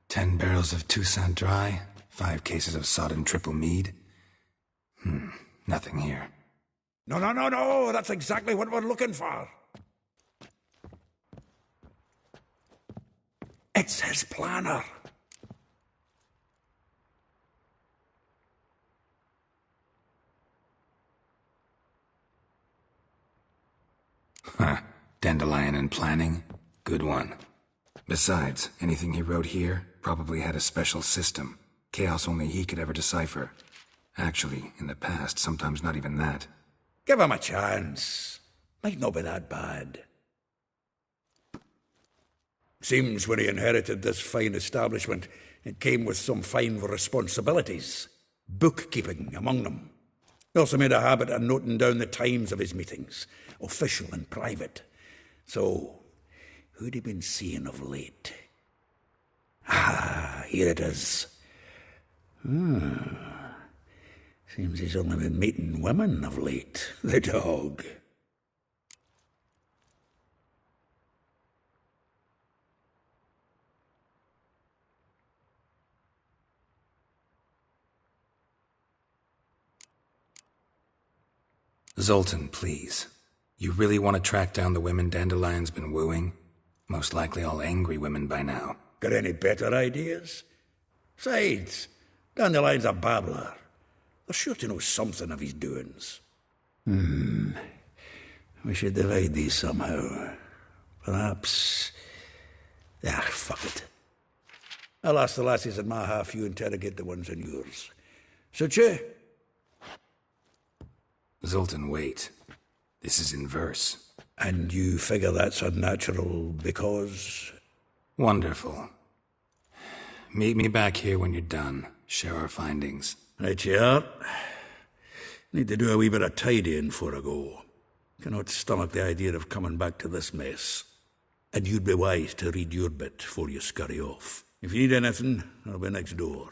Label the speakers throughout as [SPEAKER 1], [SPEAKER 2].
[SPEAKER 1] 10 barrels of Toussaint Dry, 5 cases of sodden triple mead. Nothing here.
[SPEAKER 2] No, that's exactly what we're looking for. It's his planner.
[SPEAKER 1] Dandelion and planning? Good one. Besides, anything he wrote here probably had a special system. Chaos only he could ever decipher. Actually, in the past, sometimes not even that.
[SPEAKER 2] Give him a chance. Might not be that bad. Seems when he inherited this fine establishment, it came with some fine responsibilities. Bookkeeping among them. He also made a habit of noting down the times of his meetings, official and private. So, who'd he been seeing of late? Here it is. Seems he's only been meeting women of late, the dog.
[SPEAKER 1] Zoltan, please. You really want to track down the women Dandelion's been wooing? Most likely all angry women by now.
[SPEAKER 2] Got any better ideas? Besides, Dandelion's a babbler. They're sure to know something of his doings. We should divide these somehow. Perhaps... fuck it. I'll ask the lassies in my half, you interrogate the ones in yours. Suit you?
[SPEAKER 1] Zoltan, wait. This is in verse.
[SPEAKER 2] And you figure that's unnatural because...
[SPEAKER 1] Wonderful. Meet me back here when you're done. Share our findings.
[SPEAKER 2] Right you are. Need to do a wee bit of tidying before I go. Cannot stomach the idea of coming back to this mess. And you'd be wise to read your bit before you scurry off. If you need anything, I'll be next door.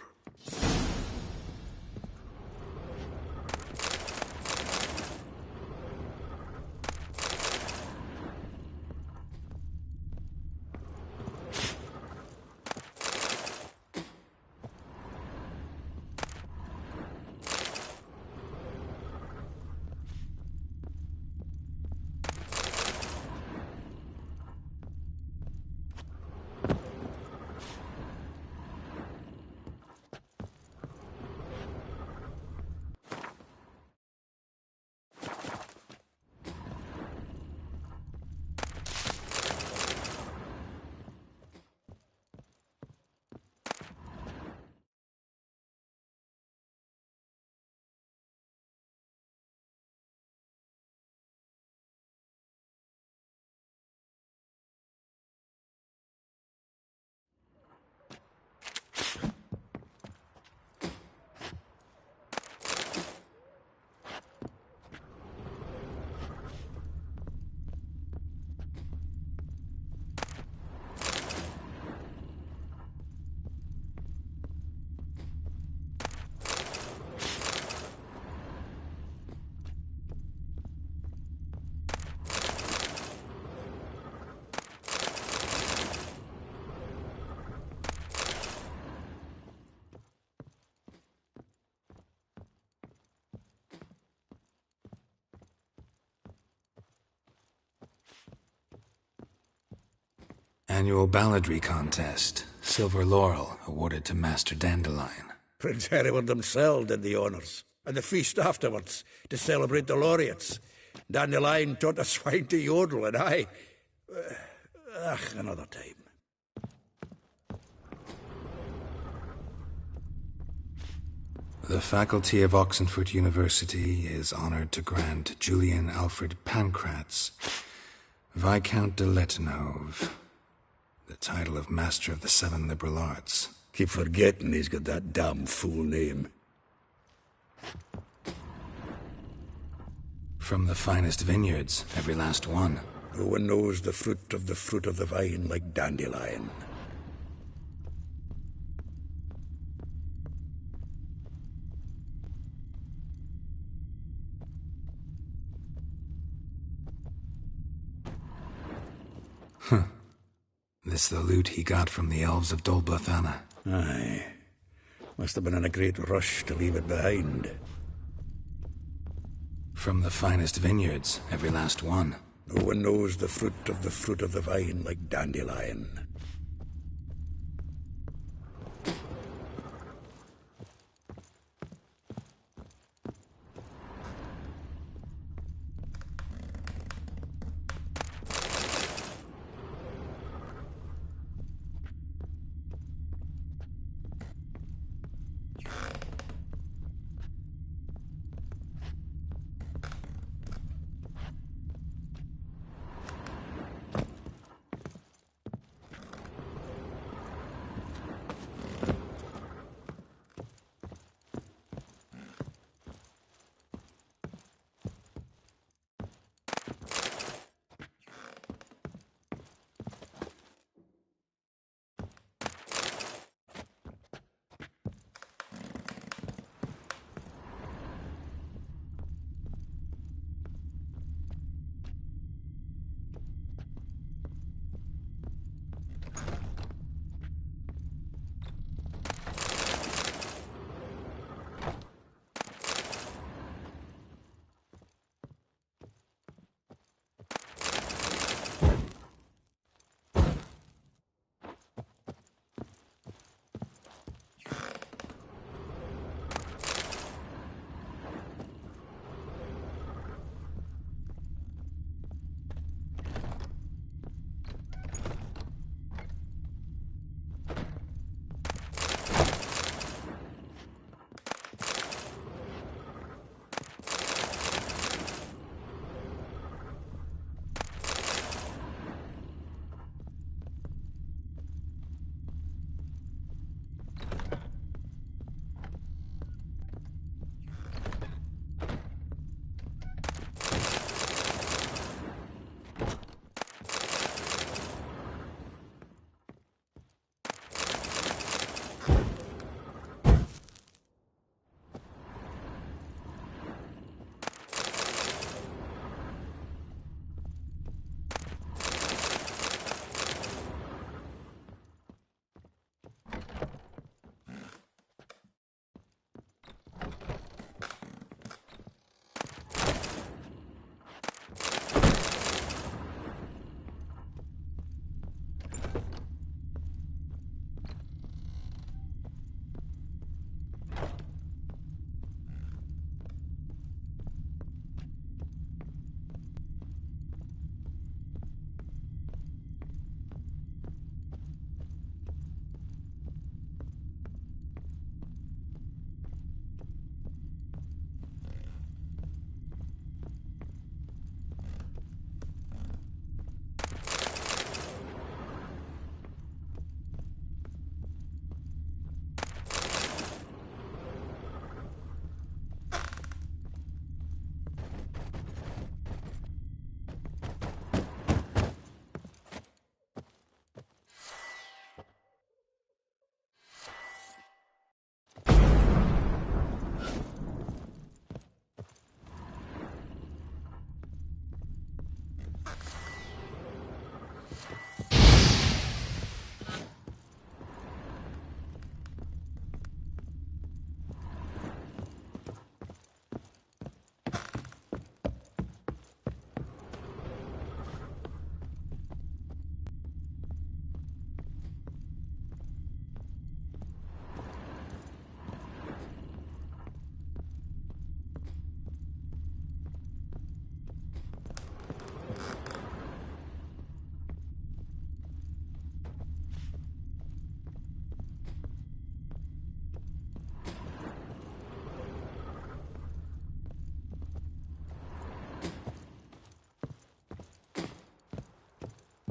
[SPEAKER 1] Annual balladry contest. Silver laurel awarded to Master Dandelion.
[SPEAKER 2] Prince Hereward himself did the honours. And the feast afterwards, to celebrate the laureates. Dandelion taught the swine to yodel, and I... another time.
[SPEAKER 1] The faculty of Oxenford University is honoured to grant Julian Alfred Pancratz, Viscount de Letenhove, the title of Master of the Seven Liberal Arts.
[SPEAKER 2] Keep forgetting he's got that damn fool name.
[SPEAKER 1] From the finest vineyards, every last one.
[SPEAKER 2] No one knows the fruit of the vine like Dandelion.
[SPEAKER 1] The This the loot he got from the elves of Dol Blathanna.
[SPEAKER 2] Aye. Must have been in a great rush to leave it behind.
[SPEAKER 1] From the finest vineyards, every last one.
[SPEAKER 2] No one knows the fruit of the vine like Dandelion.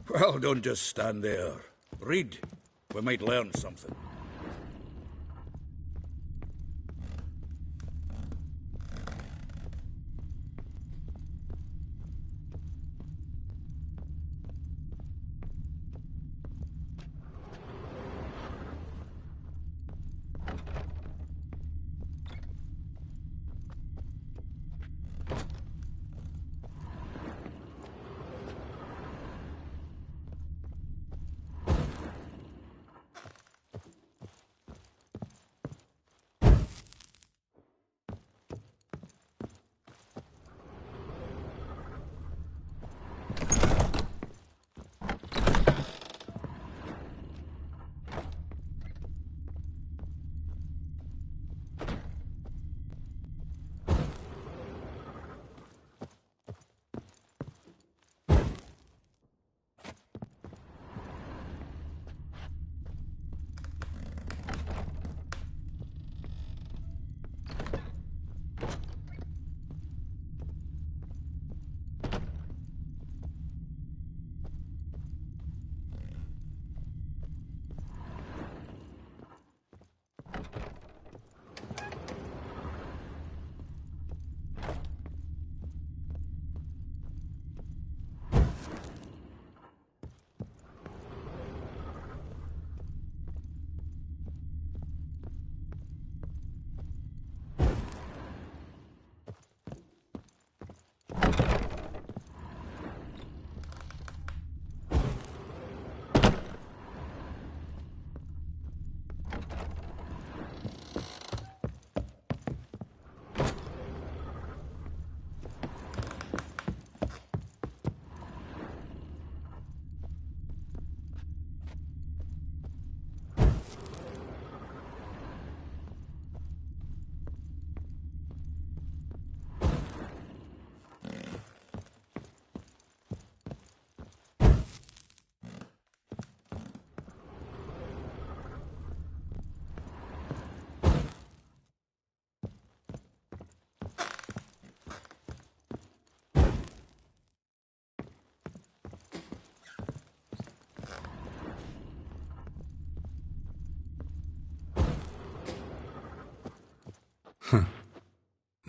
[SPEAKER 2] Well, don't just stand there. Read. We might learn something.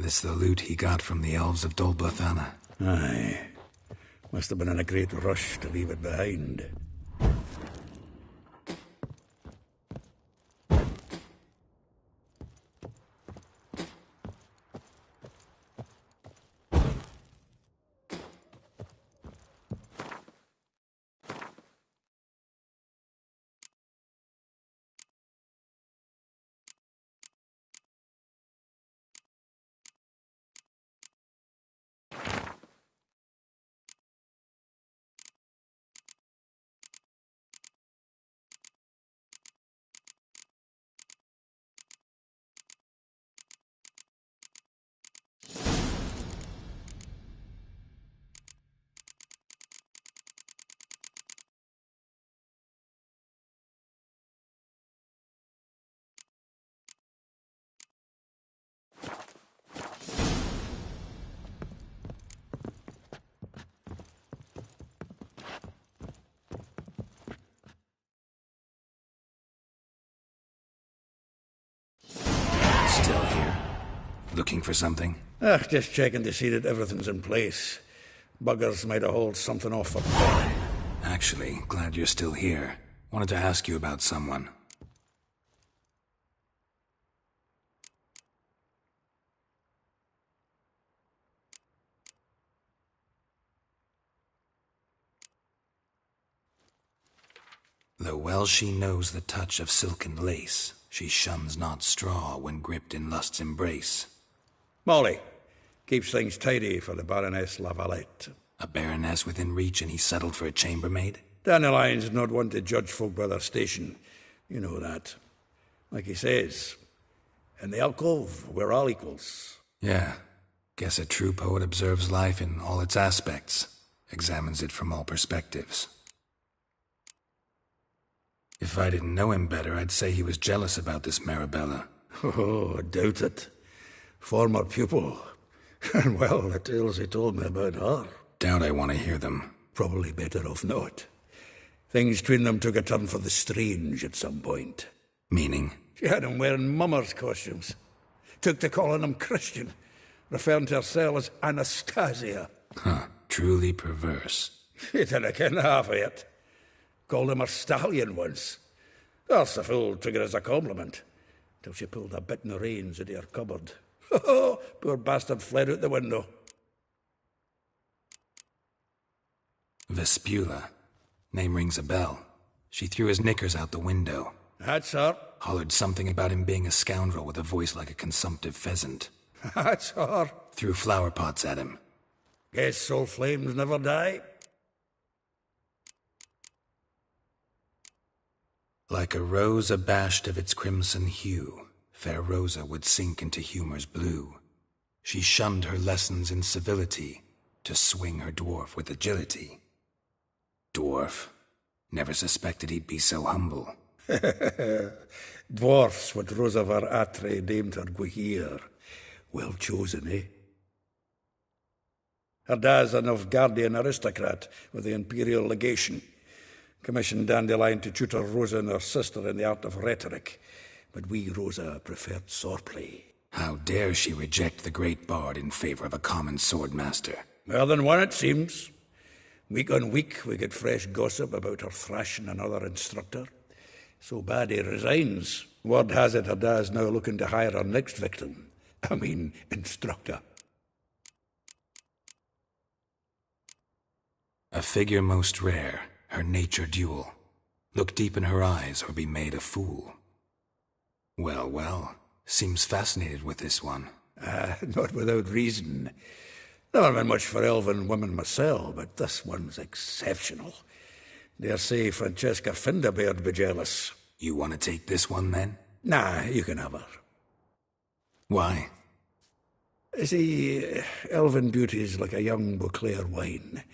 [SPEAKER 1] This the loot he got from the elves of Dol Blathanna.
[SPEAKER 2] Aye. Must have been in a great rush to leave it behind.
[SPEAKER 1] Still here? Looking for something?
[SPEAKER 2] Just checking to see that everything's in place. Buggers might have hauled something off for play.
[SPEAKER 1] Actually, glad you're still here. Wanted to ask you about someone. Though well she knows the touch of silken lace, she shuns not straw when gripped in lust's embrace.
[SPEAKER 2] Molly. Keeps things tidy for the Baroness Lavalette.
[SPEAKER 1] A baroness within reach and he settled for a chambermaid?
[SPEAKER 2] Dandelion's not one to judge folk by their station. You know that. Like he says, in the alcove, we're all equals.
[SPEAKER 1] Yeah. Guess a true poet observes life in all its aspects, examines it from all perspectives. If I didn't know him better, I'd say he was jealous about this Marabella.
[SPEAKER 2] Oh, I doubt it. Former pupil. And well, the tales he told me about her.
[SPEAKER 1] Doubt I want to hear them.
[SPEAKER 2] Probably better off not. Things between them took a turn for the strange at some point.
[SPEAKER 1] Meaning?
[SPEAKER 2] She had him wearing mummers' costumes. Took to calling him Christian, referring to herself as Anastasia.
[SPEAKER 1] Huh, truly perverse.
[SPEAKER 2] He didn't ken half of it. Called him a stallion once. That's the fool took it as a compliment, till she pulled a bit in the reins into her cupboard. Oh, poor bastard fled out the window.
[SPEAKER 1] Vespula. Name rings a bell. She threw his knickers out the window.
[SPEAKER 2] That's her.
[SPEAKER 1] Hollered something about him being a scoundrel with a voice like a consumptive pheasant.
[SPEAKER 2] That's her.
[SPEAKER 1] Threw flower pots at him.
[SPEAKER 2] Guess soul flames never die.
[SPEAKER 1] Like a rose abashed of its crimson hue, fair Rosa would sink into humor's blue. She shunned her lessons in civility to swing her dwarf with agility. Dwarf. Never suspected he'd be so humble.
[SPEAKER 2] Dwarfs what Rosavar Atre named her Guahir. Well chosen, eh? Her dad's a Novgardian aristocrat with the Imperial Legation. Commissioned Dandelion to tutor Rosa and her sister in the art of rhetoric, but we, Rosa, preferred swordplay.
[SPEAKER 1] How dare she reject the great bard in favor of a common swordmaster?
[SPEAKER 2] More than one, it seems. Week on week, we get fresh gossip about her thrashing another instructor. So bad he resigns. Word has it her dad's now looking to hire her next victim. Instructor.
[SPEAKER 1] A figure most rare, her nature dual. Look deep in her eyes or be made a fool. Well, well, seems fascinated with this one.
[SPEAKER 2] Not without reason. Never been much for elven women myself, but this one's exceptional. Dare say Francesca Finderbeard be jealous.
[SPEAKER 1] You want to take this one, then?
[SPEAKER 2] Nah, you can have her.
[SPEAKER 1] Why?
[SPEAKER 2] See, elven beauty's like a young Beauclair wine,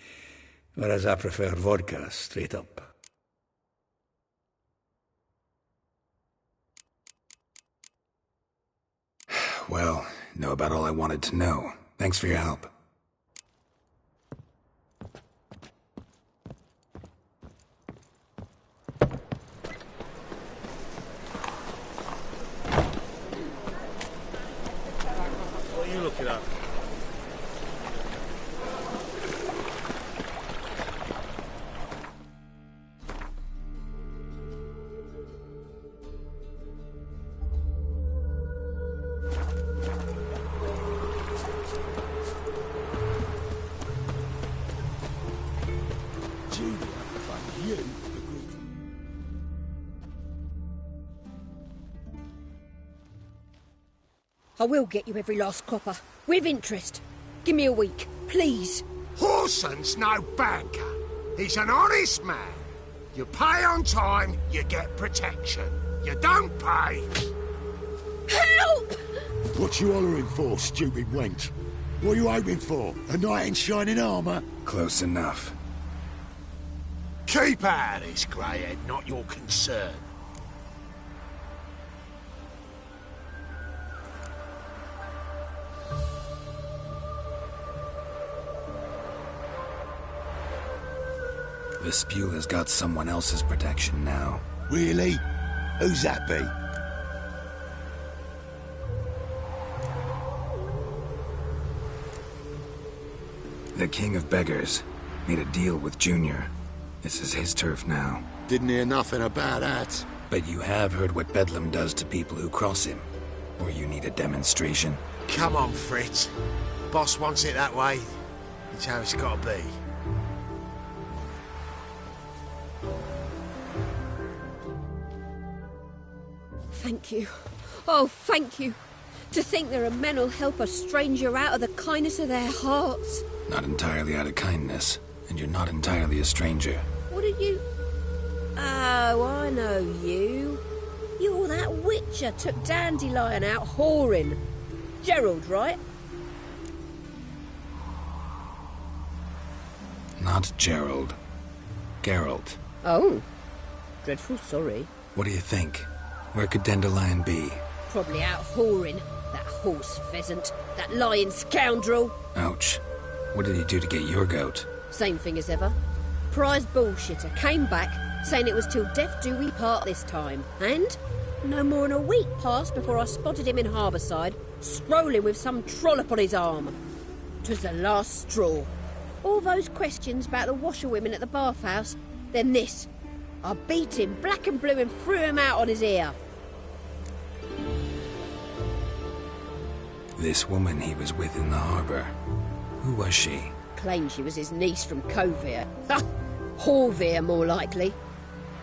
[SPEAKER 2] whereas I prefer vodka straight up.
[SPEAKER 1] Well, know about all I wanted to know. Thanks for your help.
[SPEAKER 3] What are you looking look it up.
[SPEAKER 4] I will get you every last copper, with interest. Give me a week, please.
[SPEAKER 5] Horson's no banker. He's an honest man. You pay on time, you get protection. You don't pay...
[SPEAKER 4] Help!
[SPEAKER 6] What you hollering for, stupid wench? What are you hoping for? A knight in shining armour?
[SPEAKER 1] Close enough.
[SPEAKER 5] Keep out of this, greyhead, not your concern.
[SPEAKER 1] The Spule has got someone else's protection now.
[SPEAKER 6] Really? Who's that be?
[SPEAKER 1] The King of Beggars made a deal with Junior. This is his turf now.
[SPEAKER 6] Didn't hear nothing about that.
[SPEAKER 1] But you have heard what Bedlam does to people who cross him. Or you need a demonstration.
[SPEAKER 5] Come on, Fritz. Boss wants it that way. It's how it's got to be.
[SPEAKER 4] Thank you. Oh, thank you. To think there are men who'll help a stranger out of the kindness of their hearts.
[SPEAKER 1] Not entirely out of kindness, and you're not entirely a stranger.
[SPEAKER 4] What did you... Oh, I know you. You're that witcher took Dandelion out whoring. Gerald, right?
[SPEAKER 1] Not Gerald. Geralt.
[SPEAKER 4] Oh. Dreadful sorry.
[SPEAKER 1] What do you think? Where could Dandelion be?
[SPEAKER 4] Probably out whoring. That horse pheasant. That lying scoundrel.
[SPEAKER 1] Ouch. What did he do to get your goat?
[SPEAKER 4] Same thing as ever. Prize bullshitter came back saying it was till death do we part this time. And no more than a week passed before I spotted him in Harbourside, strolling with some trollop on his arm. 'Twas the last straw. All those questions about the washerwomen at the bathhouse, then this. I beat him black and blue and threw him out on his ear.
[SPEAKER 1] This woman he was with in the harbour. Who was she?
[SPEAKER 4] Claimed she was his niece from Kovir. Ha! Horvir, more likely.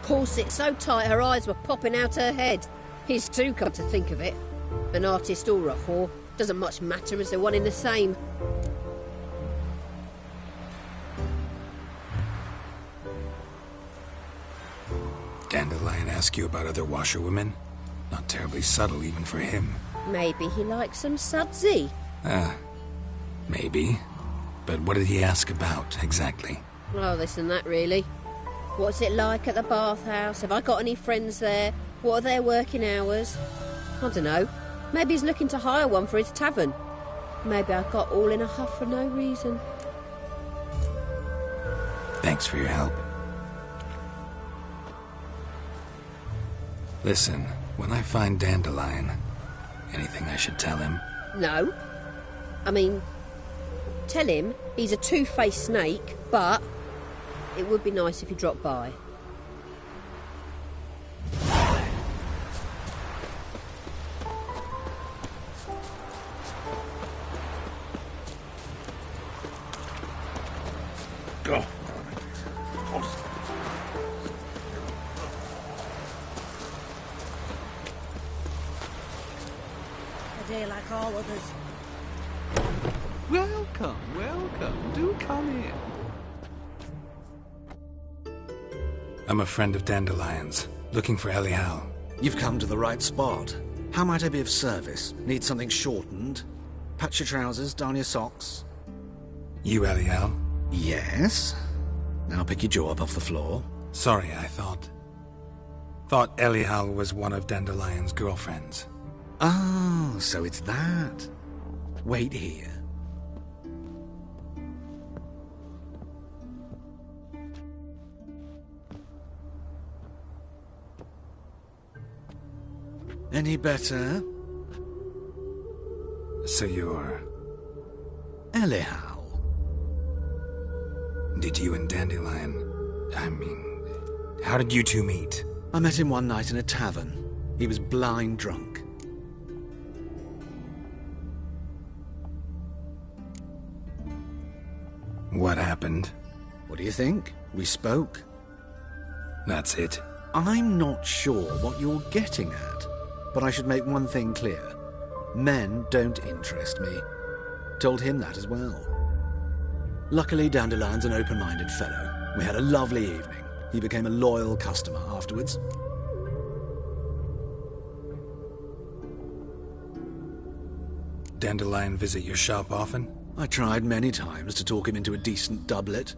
[SPEAKER 4] Corset so tight her eyes were popping out her head. His too, come to think of it. An artist or a whore. Doesn't much matter as they're one in the same.
[SPEAKER 1] Dandelion ask you about other washerwomen? Not terribly subtle even for him.
[SPEAKER 4] Maybe he likes some sudsy.
[SPEAKER 1] Maybe. But what did he ask about, exactly?
[SPEAKER 4] Oh, this and that, really. What's it like at the bathhouse? Have I got any friends there? What are their working hours? I don't know. Maybe he's looking to hire one for his tavern. Maybe I got all in a huff for no reason.
[SPEAKER 1] Thanks for your help. Listen, when I find Dandelion, anything I should tell him?
[SPEAKER 4] No. I mean, tell him he's a two-faced snake, but it would be nice if he dropped by.
[SPEAKER 2] Go.
[SPEAKER 7] A day like all others.
[SPEAKER 8] Welcome, welcome. Do come in.
[SPEAKER 1] I'm a friend of Dandelion's, looking for Elial.
[SPEAKER 9] You've come to the right spot. How might I be of service? Need something shortened? Patch your trousers, darn your socks.
[SPEAKER 1] You, Elial?
[SPEAKER 9] Yes. Now pick your jaw up off the floor.
[SPEAKER 1] Sorry, I thought Elial was one of Dandelion's girlfriends.
[SPEAKER 9] Oh, so it's that. Wait here. Any better?
[SPEAKER 1] So you're
[SPEAKER 9] Anyhow.
[SPEAKER 1] Did you and Dandelion... how did you two meet?
[SPEAKER 9] I met him one night in a tavern. He was blind drunk.
[SPEAKER 1] What happened?
[SPEAKER 9] What do you think? We spoke.
[SPEAKER 1] That's it.
[SPEAKER 9] I'm not sure what you're getting at, but I should make one thing clear. Men don't interest me. Told him that as well. Luckily, Dandelion's an open-minded fellow. We had a lovely evening. He became a loyal customer afterwards.
[SPEAKER 1] Dandelion visit your shop often?
[SPEAKER 9] I tried many times to talk him into a decent doublet.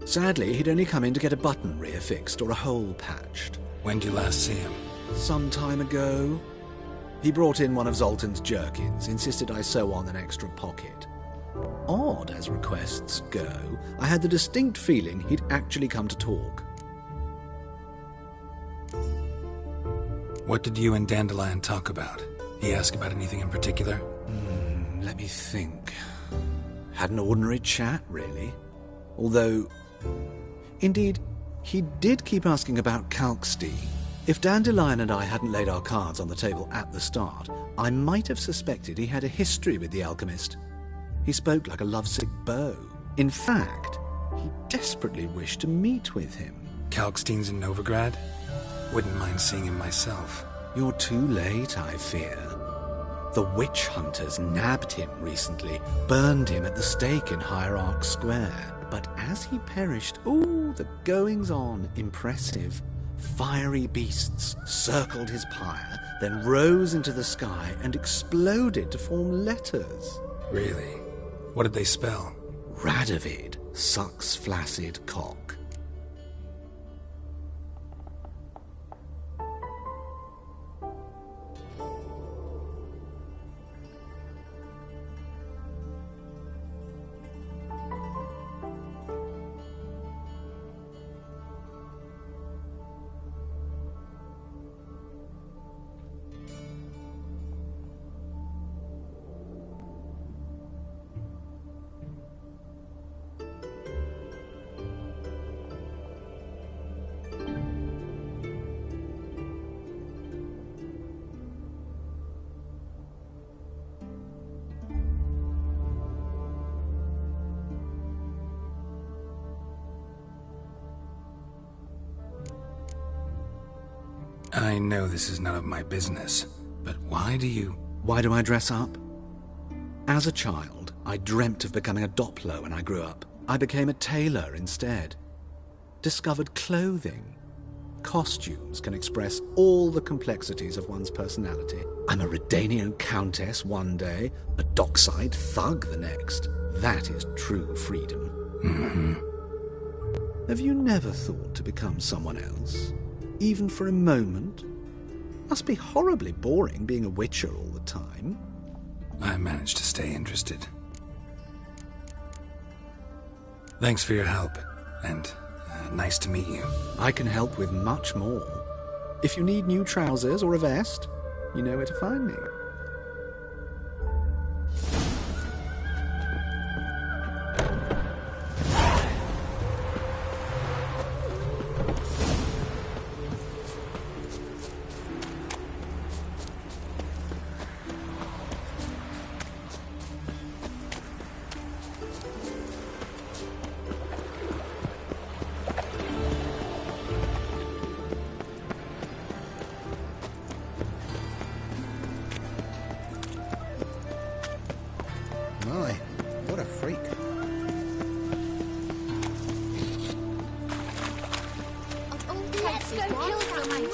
[SPEAKER 9] Sadly, he'd only come in to get a button reaffixed or a hole patched.
[SPEAKER 1] When did you last see him?
[SPEAKER 9] Some time ago. He brought in one of Zoltan's jerkins, insisted I sew on an extra pocket. Odd as requests go, I had the distinct feeling he'd actually come to talk.
[SPEAKER 1] What did you and Dandelion talk about? He ask about anything in particular?
[SPEAKER 9] Let me think. Had an ordinary chat, really. Although... Indeed, he did keep asking about Kalkstein. If Dandelion and I hadn't laid our cards on the table at the start, I might have suspected he had a history with the alchemist. He spoke like a lovesick beau. In fact, he desperately wished to meet with him.
[SPEAKER 1] Kalkstein's in Novigrad? Wouldn't mind seeing him myself.
[SPEAKER 9] You're too late, I fear. The witch hunters nabbed him recently, burned him at the stake in Hierarch Square. But as he perished, the goings-on impressive. Fiery beasts circled his pyre, then rose into the sky and exploded to form letters.
[SPEAKER 1] Really? What did they spell?
[SPEAKER 9] Radovid sucks flaccid cock.
[SPEAKER 1] I know this is none of my business, but why do
[SPEAKER 9] I dress up? As a child, I dreamt of becoming a Doppler when I grew up. I became a tailor instead. Discovered clothing. Costumes can express all the complexities of one's personality. I'm a Redanian countess one day, a dockside thug the next. That is true freedom.
[SPEAKER 1] Mm-hmm.
[SPEAKER 9] Have you never thought to become someone else? Even for a moment? Must be horribly boring being a witcher all the time.
[SPEAKER 1] I managed to stay interested. Thanks for your help, and nice to meet you.
[SPEAKER 9] I can help with much more. If you need new trousers or a vest, you know where to find me.
[SPEAKER 6] My, what a freak.
[SPEAKER 3] Let's go kill someone.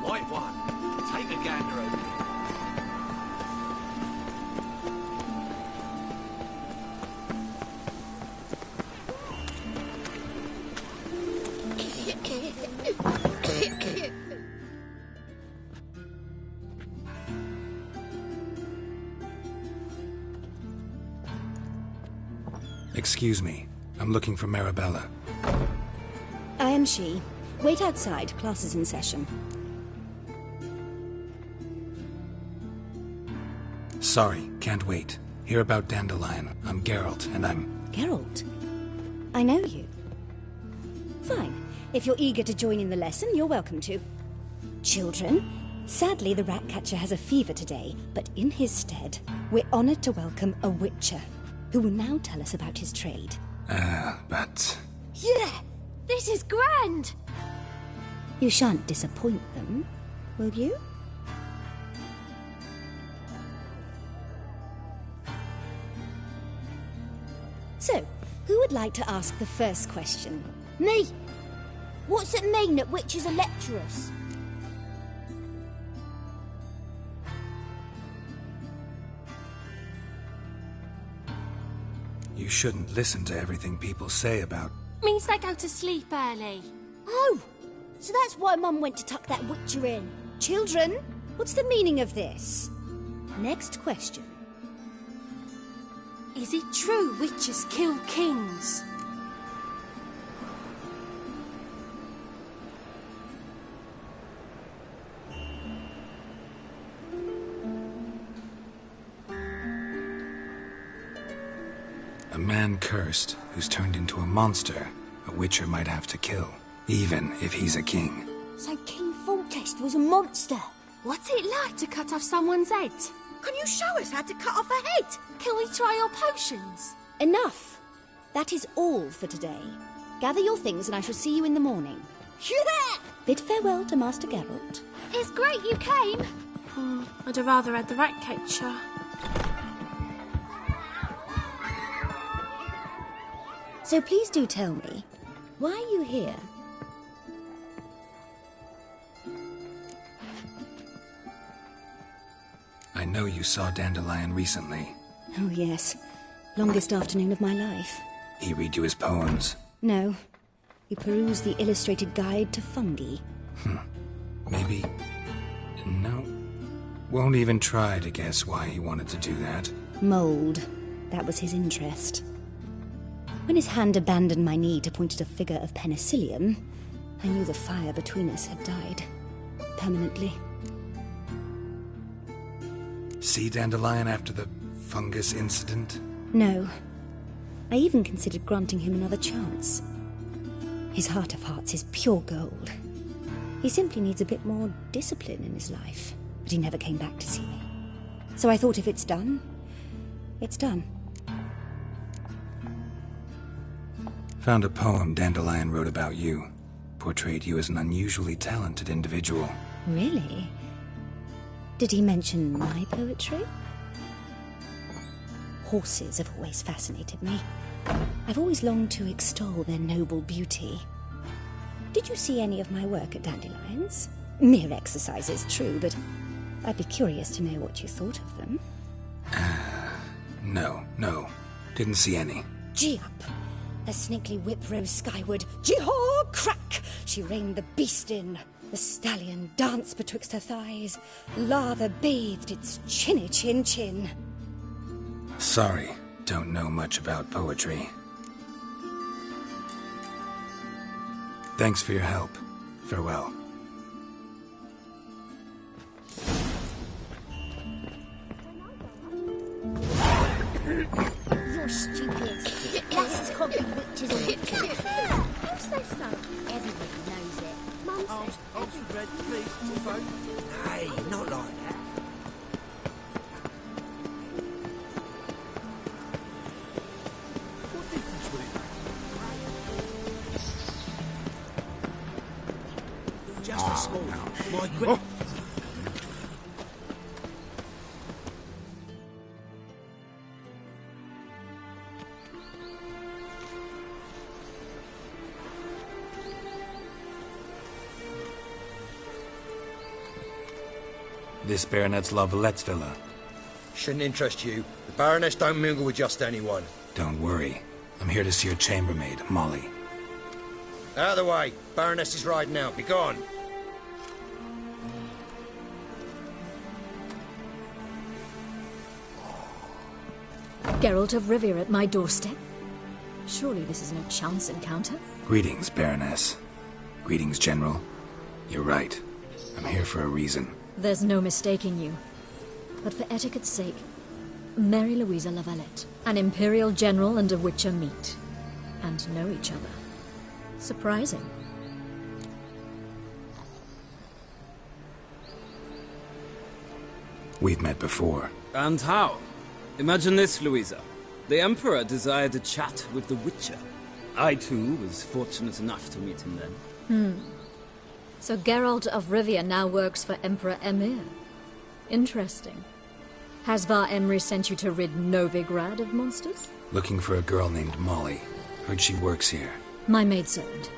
[SPEAKER 9] White one, take a gander over here.
[SPEAKER 1] Excuse me, I'm looking for Marabella.
[SPEAKER 10] I am she. Wait outside. Class is in session.
[SPEAKER 1] Sorry, can't wait. Hear about Dandelion. I'm Geralt, and I'm...
[SPEAKER 10] Geralt? I know you. Fine. If you're eager to join in the lesson, you're welcome to. Children, sadly the Ratcatcher has a fever today, but in his stead, we're honoured to welcome a Witcher, who will now tell us about his trade.
[SPEAKER 1] But...
[SPEAKER 3] Yeah! This is grand!
[SPEAKER 10] You shan't disappoint them, will you? So, who would like to ask the first question?
[SPEAKER 3] Me! What's it mean that witches are lecturers?
[SPEAKER 1] You shouldn't listen to everything people say about...
[SPEAKER 3] Means they go to sleep early. Oh! So that's why Mum went to tuck that witcher in.
[SPEAKER 10] Children, what's the meaning of this? Next question.
[SPEAKER 3] Is it true witches kill kings?
[SPEAKER 1] A man cursed who's turned into a monster a witcher might have to kill, even if he's a king.
[SPEAKER 3] So King Foltest was a monster. What's it like to cut off someone's head?
[SPEAKER 7] Can you show us how to cut off a head?
[SPEAKER 3] Can we try your potions?
[SPEAKER 10] Enough! That is all for today. Gather your things and I shall see you in the morning.
[SPEAKER 7] Yeah!
[SPEAKER 10] Bid farewell to Master Geralt.
[SPEAKER 3] It's great you came.
[SPEAKER 11] I'd have rather had the Ratcatcher.
[SPEAKER 10] So please do tell me, why are you here?
[SPEAKER 1] I know you saw Dandelion recently.
[SPEAKER 10] Oh yes, longest afternoon of my life.
[SPEAKER 1] He read you his poems.
[SPEAKER 10] No, he perused the illustrated guide to fungi.
[SPEAKER 1] Maybe... No. Won't even try to guess why he wanted to do that.
[SPEAKER 10] Mould. That was his interest. When his hand abandoned my knee to point at a figure of penicillium, I knew the fire between us had died. Permanently.
[SPEAKER 1] See Dandelion after the fungus incident?
[SPEAKER 10] No. I even considered granting him another chance. His heart of hearts is pure gold. He simply needs a bit more discipline in his life. But he never came back to see me. So I thought if it's done, it's done.
[SPEAKER 1] Found a poem Dandelion wrote about you. Portrayed you as an unusually talented individual.
[SPEAKER 10] Really? Did he mention my poetry? Horses have always fascinated me. I've always longed to extol their noble beauty. Did you see any of my work at Dandelion's? Mere exercises, true, but I'd be curious to know what you thought of them.
[SPEAKER 1] No. Didn't see any.
[SPEAKER 10] Gee up! The snakely whip rose skyward. Gee-haw! Crack! She reined the beast in. The stallion danced betwixt her thighs. Lather bathed its chinny chin.
[SPEAKER 1] Sorry, don't know much about poetry. Thanks for your help. Farewell.
[SPEAKER 3] You're stupid. Lasses can't be witches or witches. Who says so? Everybody knows it. Mum says.
[SPEAKER 12] Hey, not like that.
[SPEAKER 6] What difference would it make?
[SPEAKER 12] Just a small. My goodness.
[SPEAKER 1] This baronet's La Vallette's villa.
[SPEAKER 12] Shouldn't interest you. The Baroness don't mingle with just anyone.
[SPEAKER 1] Don't worry. I'm here to see your chambermaid, Molly.
[SPEAKER 12] Out of the way. Baroness is riding out. Be gone.
[SPEAKER 13] Geralt of Rivia at my doorstep? Surely this isn't a chance encounter?
[SPEAKER 1] Greetings, Baroness. Greetings, General. You're right. I'm here for a reason.
[SPEAKER 13] There's no mistaking you. But for etiquette's sake, Mary Louisa Lavalette, an Imperial General and a Witcher meet. And know each other. Surprising.
[SPEAKER 1] We've met before.
[SPEAKER 14] And how? Imagine this, Louisa. The Emperor desired a chat with the Witcher. I, too, was fortunate enough to meet him then.
[SPEAKER 13] So Geralt of Rivia now works for Emperor Emir. Interesting. Has Var Emry sent you to rid Novigrad of monsters?
[SPEAKER 1] Looking for a girl named Molly. Heard she works here.
[SPEAKER 13] My maidservant.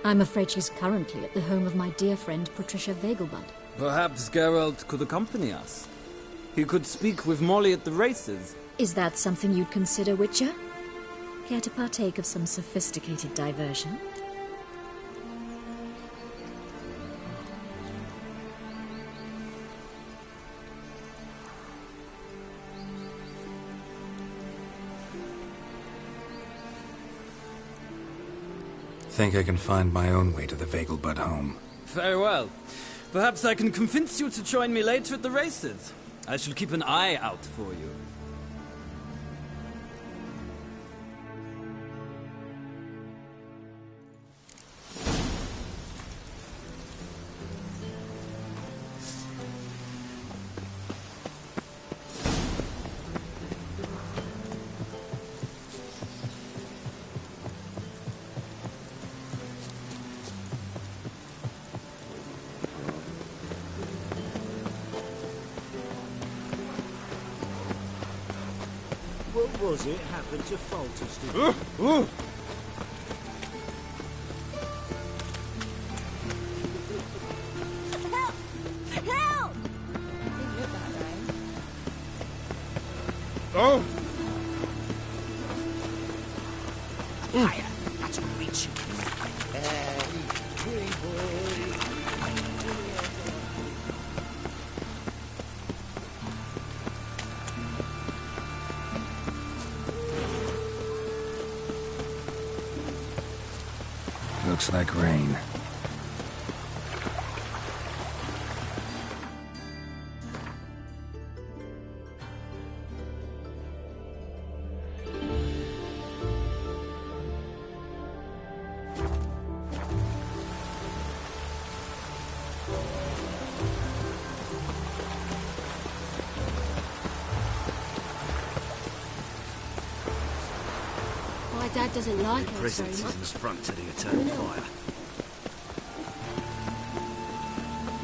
[SPEAKER 13] I'm afraid she's currently at the home of my dear friend Patricia Vegelbud.
[SPEAKER 14] Perhaps Geralt could accompany us. He could speak with Molly at the races.
[SPEAKER 13] Is that something you'd consider, Witcher? Care to partake of some sophisticated diversion?
[SPEAKER 1] Think I can find my own way to the Vegelbud home.
[SPEAKER 14] Very well. Perhaps I can convince you to join me later at the races. I shall keep an eye out for you.
[SPEAKER 15] What was it happened to Foltest?
[SPEAKER 7] Help! Help!
[SPEAKER 15] Oh!
[SPEAKER 5] Higher. That's what we should
[SPEAKER 1] Looks like rain.
[SPEAKER 3] My dad doesn't like us very
[SPEAKER 15] Presence
[SPEAKER 3] much.
[SPEAKER 15] in the front to the eternal fire.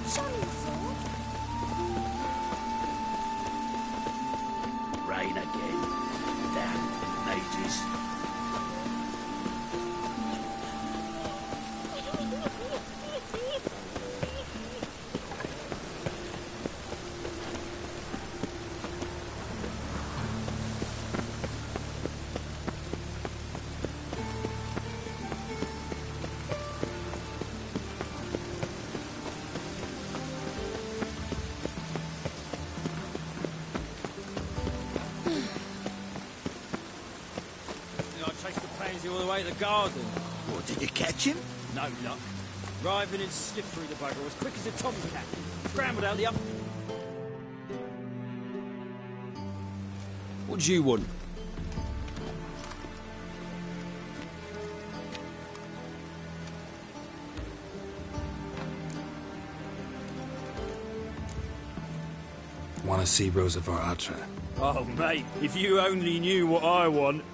[SPEAKER 7] Show me the sword.
[SPEAKER 15] Rain again. Damn mages.
[SPEAKER 14] All the way to the garden.
[SPEAKER 15] What, did you catch him?
[SPEAKER 14] No luck. Driving and slipped through the bugger as quick as a tomcat. Scrambled out the up. What do you want?
[SPEAKER 1] Want to see Rosa var Atra?
[SPEAKER 14] Oh, mate, if you only knew what I want.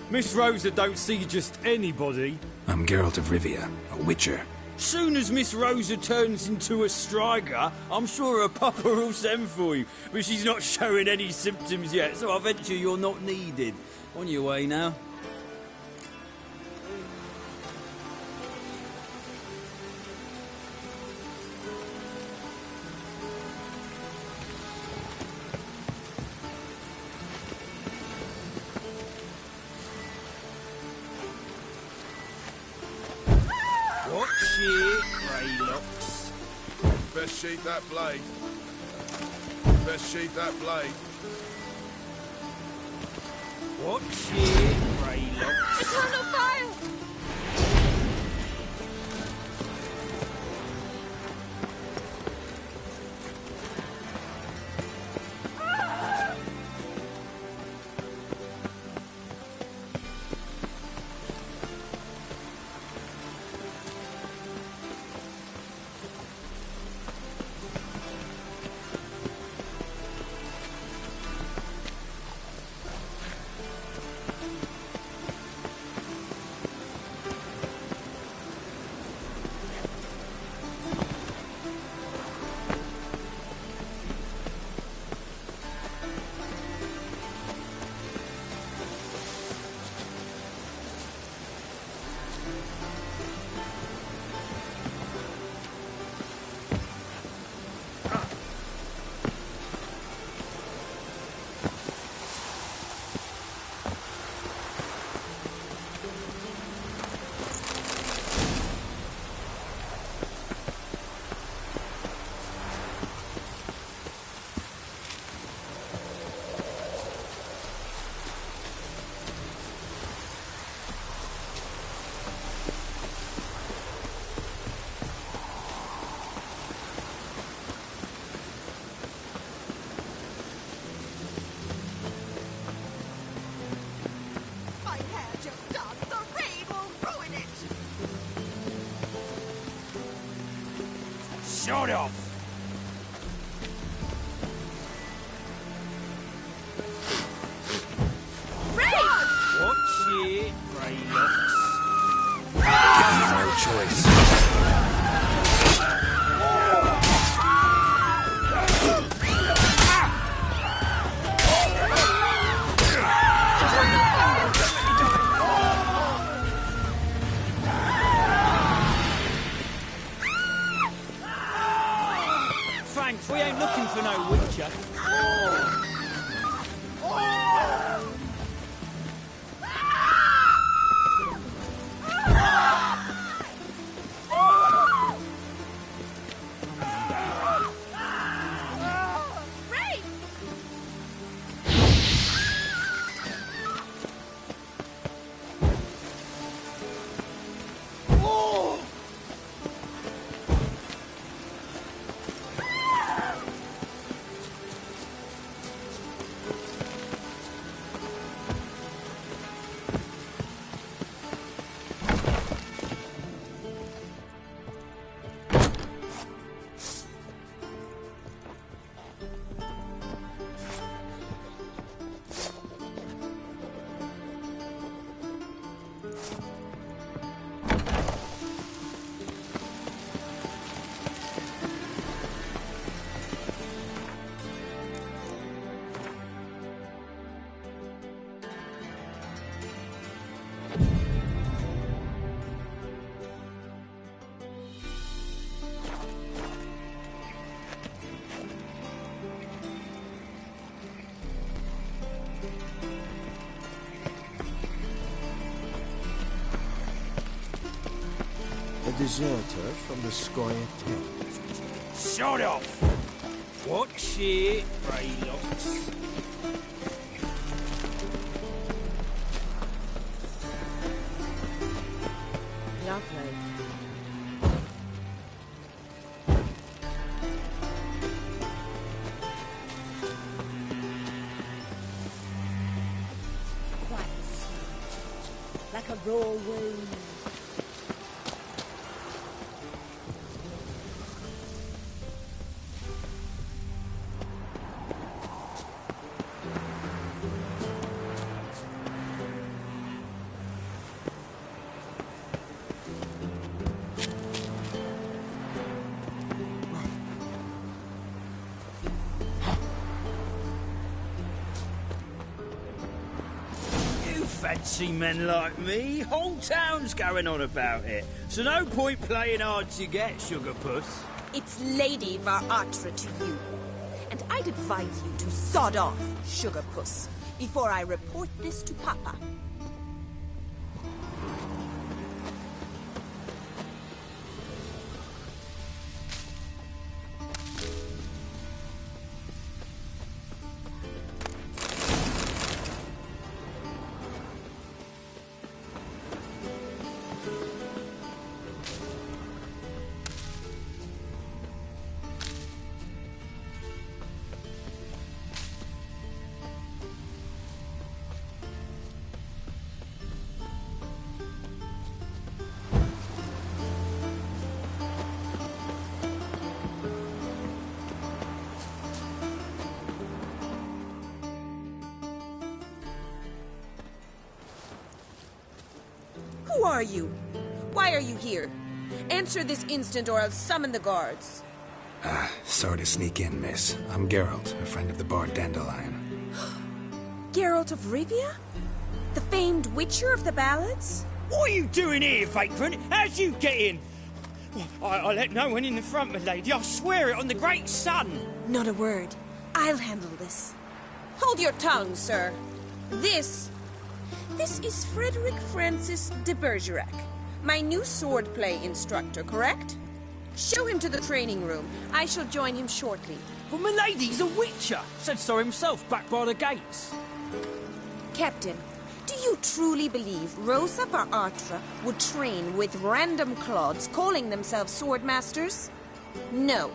[SPEAKER 14] Miss Rosa don't see just anybody.
[SPEAKER 1] I'm Geralt of Rivia, a Witcher.
[SPEAKER 14] Soon as Miss Rosa turns into a striker, I'm sure her papa will send for you. But she's not showing any symptoms yet, so I venture you're not needed. On your way now. Watch it, Greylocks.
[SPEAKER 16] Best sheath that blade. Best sheath that blade.
[SPEAKER 14] Watch it, Greylocks.
[SPEAKER 7] Eternal fire!
[SPEAKER 14] Shut off! Watch it, Raylocks.
[SPEAKER 1] No choice.
[SPEAKER 14] Thanks, we ain't looking for no witcher.
[SPEAKER 15] A deserter from the Squire tent.
[SPEAKER 14] Shut off! Watch it, Raylocks.
[SPEAKER 4] Lovely.
[SPEAKER 3] Quite smooth. Like a raw wound.
[SPEAKER 14] Fancy men like me, whole town's going on about it. So no point playing hard to get, Sugar Puss.
[SPEAKER 17] It's Lady Varatra to you. And I'd advise you to sod off, Sugar Puss, before I report this to Papa. Who are you? Why are you here? Answer this instant or I'll summon the guards.
[SPEAKER 1] Sorry to sneak in, miss. I'm Geralt, a friend of the bard Dandelion.
[SPEAKER 17] Geralt of Rivia? The famed witcher of the ballads?
[SPEAKER 14] What are you doing here, vagrant? How'd you get in? I let no one in the front, my lady. I swear it on the great sun.
[SPEAKER 17] Not a word. I'll handle this. Hold your tongue, sir. This is Frederick Francis de Bergerac, my new swordplay instructor, correct? Show him to the training room. I shall join him shortly.
[SPEAKER 14] But my lady's a witcher. Said so himself back by the gates.
[SPEAKER 17] Captain, do you truly believe Rosa Varatra would train with random clods calling themselves swordmasters? No.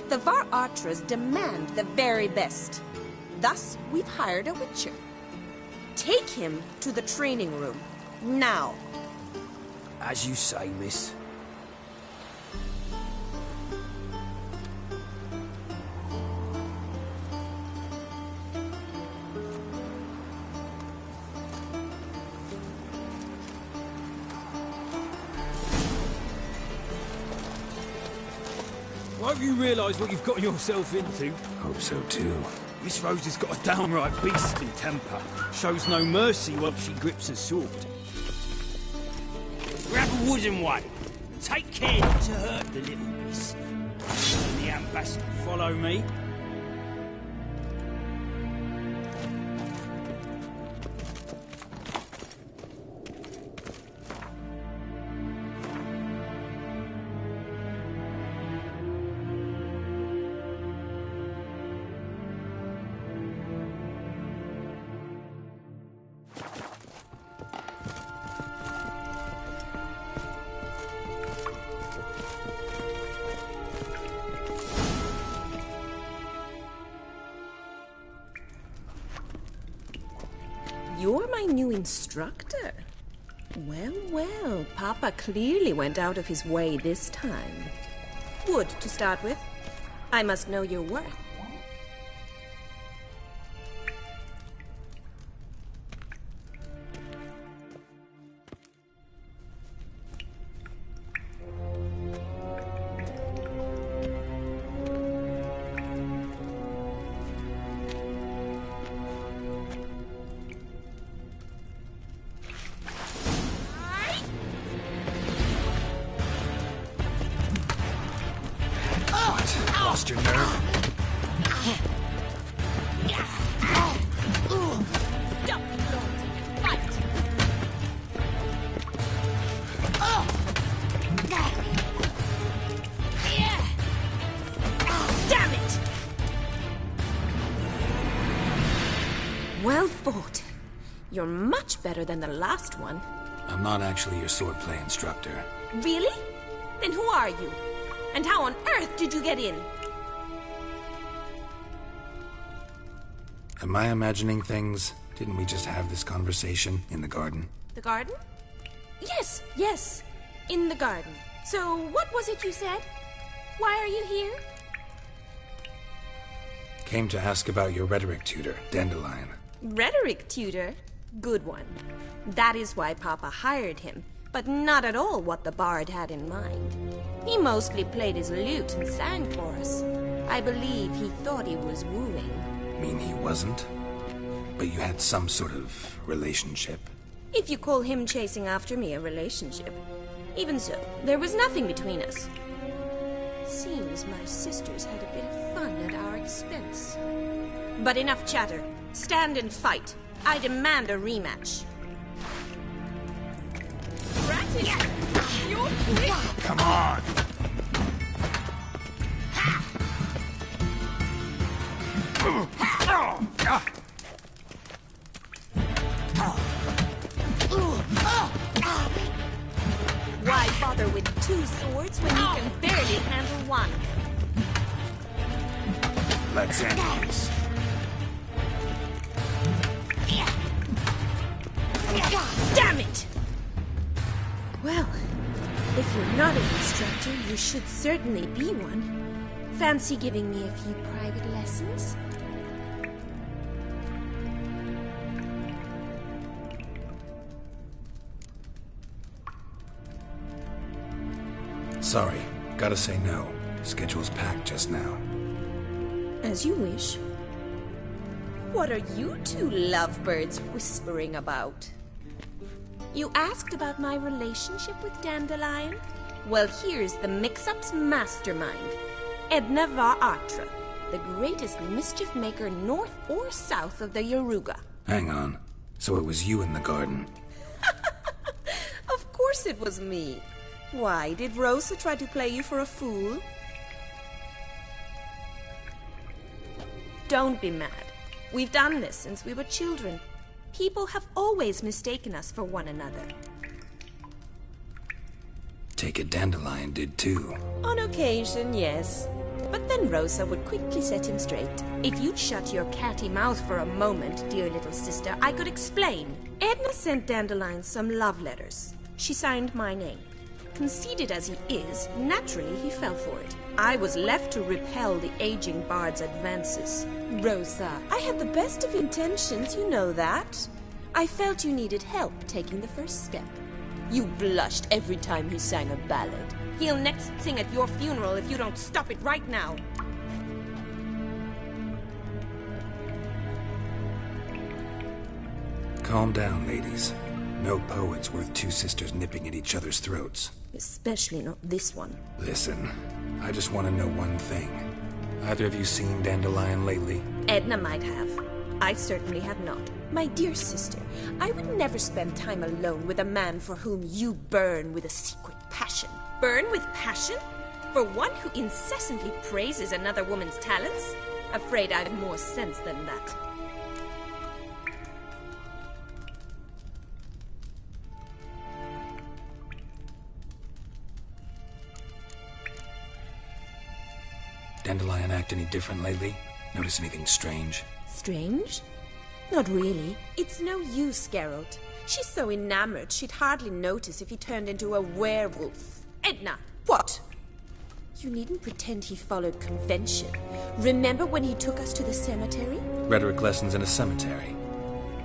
[SPEAKER 17] The Varatras demand the very best. Thus, we've hired a witcher. Take him to the training room. Now.
[SPEAKER 12] As you say, miss.
[SPEAKER 14] I hope you realise what you've got yourself into.
[SPEAKER 1] Hope so too.
[SPEAKER 14] Miss Rose has got a downright beastly temper. Shows no mercy once she grips a sword. Grab a wooden one. Take care not to hurt the little miss. And the ambassador follow me.
[SPEAKER 17] You're my new instructor. Well, well, Papa clearly went out of his way this time. Wood, to start with. I must know your worth.
[SPEAKER 1] Lost your nerve?
[SPEAKER 17] Stop, Lord. Fight! Damn it! Well fought. You're much better than the last one.
[SPEAKER 1] I'm not actually your swordplay instructor.
[SPEAKER 17] Really? Then who are you? And how on earth did you get in?
[SPEAKER 1] Am I imagining things? Didn't we just have this conversation in the garden?
[SPEAKER 17] The garden? Yes, yes. In the garden. So, what was it you said? Why are you here?
[SPEAKER 1] Came to ask about your rhetoric tutor, Dandelion.
[SPEAKER 17] Rhetoric tutor? Good one. That is why Papa hired him, but not at all what the bard had in mind. He mostly played his lute and sang for us. I believe he thought he was wooing.
[SPEAKER 1] Mean he wasn't? But you had some sort of relationship?
[SPEAKER 17] If you call him chasing after me a relationship. Even so, there was nothing between us. Seems my sisters had a bit of fun at our expense. But enough chatter. Stand and fight. I demand a rematch. Ratty! You're quick!
[SPEAKER 1] Come on!
[SPEAKER 17] Why bother with two swords when you can barely handle one?
[SPEAKER 1] Let's end this.
[SPEAKER 17] Damn it! Well, if you're not an instructor, you should certainly be one. Fancy giving me a few private lessons?
[SPEAKER 1] Sorry, gotta say no. Schedule's packed just now.
[SPEAKER 17] As you wish. What are you two lovebirds whispering about? You asked about my relationship with Dandelion? Well, here's the mix-up's mastermind. Edna var Atra, the greatest mischief maker north or south of the Yaruga.
[SPEAKER 1] Hang on. So it was you in the garden?
[SPEAKER 17] Of course it was me. Why, did Rosa try to play you for a fool? Don't be mad. We've done this since we were children. People have always mistaken us for one another.
[SPEAKER 1] Take it Dandelion did too.
[SPEAKER 17] On occasion, yes. But then Rosa would quickly set him straight. If you'd shut your catty mouth for a moment, dear little sister, I could explain. Edna sent Dandelion some love letters. She signed my name. Conceited as he is, naturally he fell for it. I was left to repel the aging bard's advances. Rosa, I had the best of intentions, you know that. I felt you needed help taking the first step. You blushed every time he sang a ballad. He'll next sing at your funeral if you don't stop it right now.
[SPEAKER 1] Calm down, ladies. No poet's worth two sisters nipping at each other's throats.
[SPEAKER 17] Especially not this one.
[SPEAKER 1] Listen, I just want to know one thing. Either of you seen Dandelion lately?
[SPEAKER 17] Edna might have. I certainly have not. My dear sister, I would never spend time alone with a man for whom you burn with a secret passion. Burn with passion? For one who incessantly praises another woman's talents? Afraid I've more sense than that.
[SPEAKER 1] Dandelion act any different lately? Notice anything strange?
[SPEAKER 17] Strange? Not really. It's no use, Geralt. She's so enamored she'd hardly notice if he turned into a werewolf. Edna! What? You needn't pretend he followed convention. Remember when he took us to the cemetery?
[SPEAKER 1] Rhetoric lessons in a cemetery.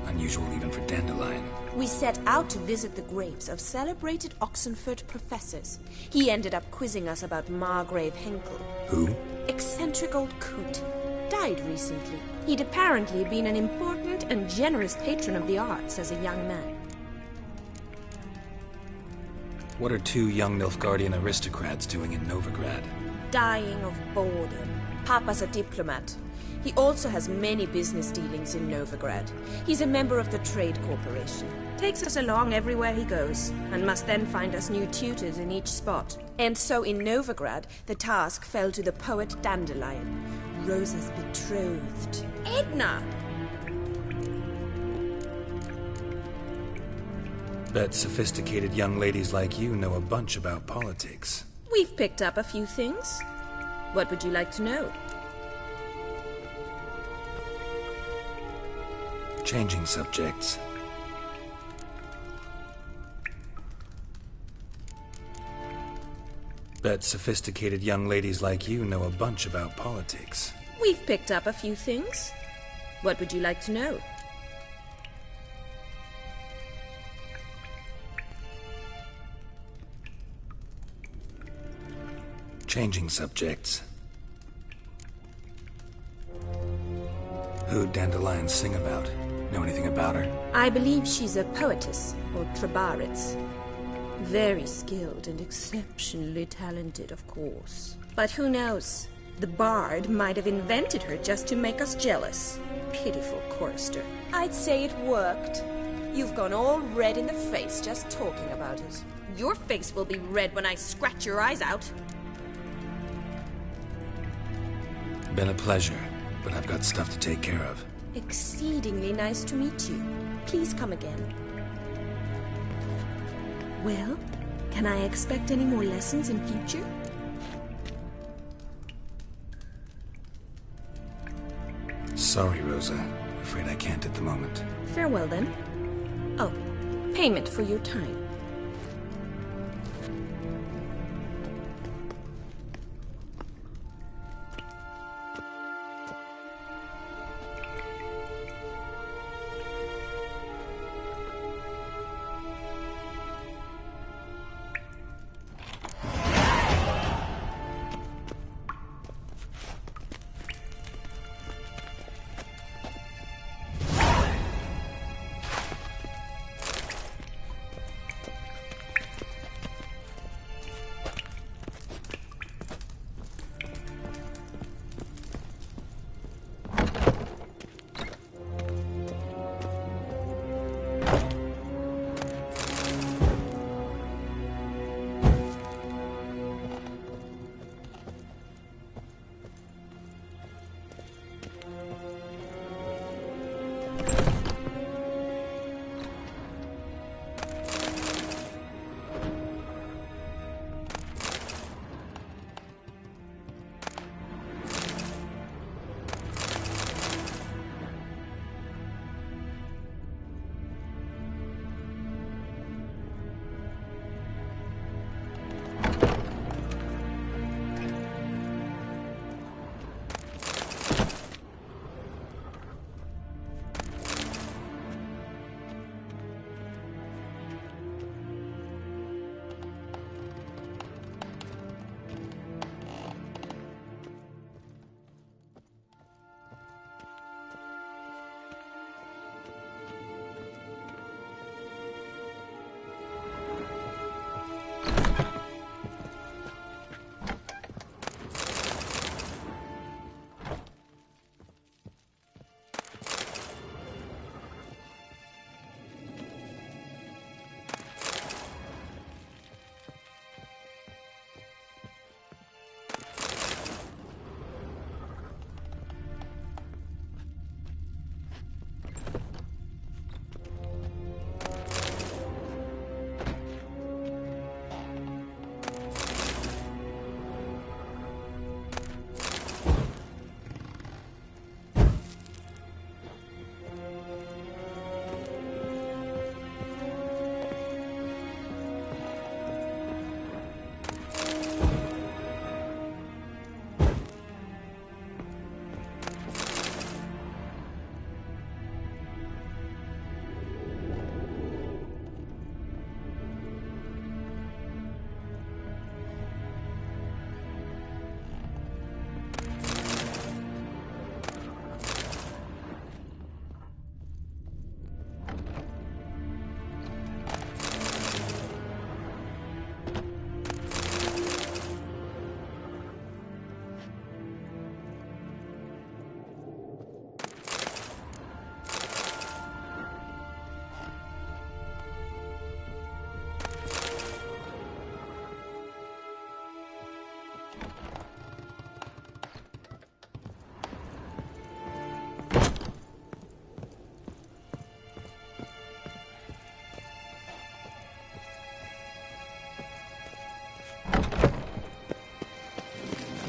[SPEAKER 1] Unusual even for Dandelion.
[SPEAKER 17] We set out to visit the graves of celebrated Oxenford professors. He ended up quizzing us about Margrave Henkel.
[SPEAKER 1] Who?
[SPEAKER 17] Eccentric old coot. Died recently. He'd apparently been an important and generous patron of the arts as a young man.
[SPEAKER 1] What are two young Nilfgaardian aristocrats doing in Novigrad?
[SPEAKER 17] Dying of boredom. Papa's a diplomat. He also has many business dealings in Novigrad. He's a member of the Trade Corporation. Takes us along everywhere he goes, and must then find us new tutors in each spot. And so in Novigrad, the task fell to the poet Dandelion, Rosa's betrothed. Edna!
[SPEAKER 1] Bet sophisticated young ladies like you know a bunch about politics.
[SPEAKER 17] We've picked up a few things. What would you like to know?
[SPEAKER 1] Changing subjects. Bet sophisticated young ladies like you know a bunch about politics.
[SPEAKER 17] We've picked up a few things. What would you like to know?
[SPEAKER 1] Changing subjects. Who'd Dandelion sing about? Know anything about her?
[SPEAKER 17] I believe she's a poetess, or trabaritz. Very skilled and exceptionally talented, of course. But who knows? The bard might have invented her just to make us jealous. Pitiful chorister. I'd say it worked. You've gone all red in the face just talking about it. Your face will be red when I scratch your eyes out.
[SPEAKER 1] Been a pleasure, but I've got stuff to take care of.
[SPEAKER 17] Exceedingly nice to meet you. Please come again. Well, can I expect any more lessons in future?
[SPEAKER 1] Sorry, Rosa. Afraid I can't at the moment.
[SPEAKER 17] Farewell, then. Oh, payment for your time.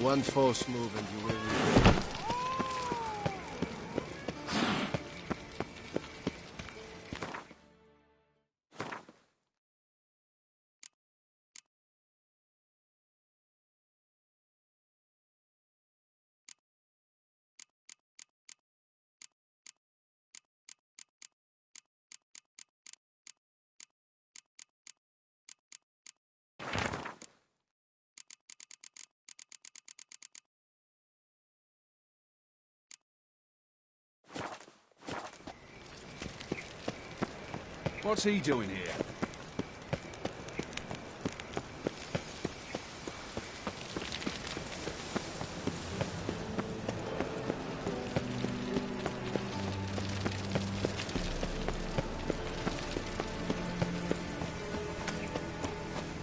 [SPEAKER 18] One false move and you will regret it.
[SPEAKER 8] What's he doing here?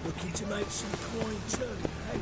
[SPEAKER 15] Looking to make some coin too, eh?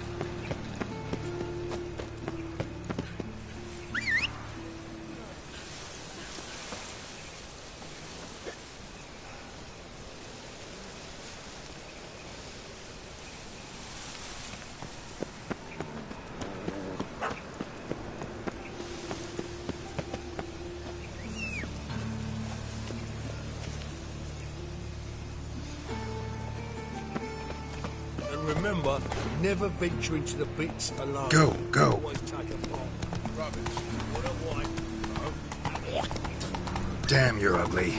[SPEAKER 15] Remember, never venture into the pits alone.
[SPEAKER 1] Go.
[SPEAKER 15] Always take a bomb. Rubbish. What a wipe.
[SPEAKER 1] Damn, you're ugly.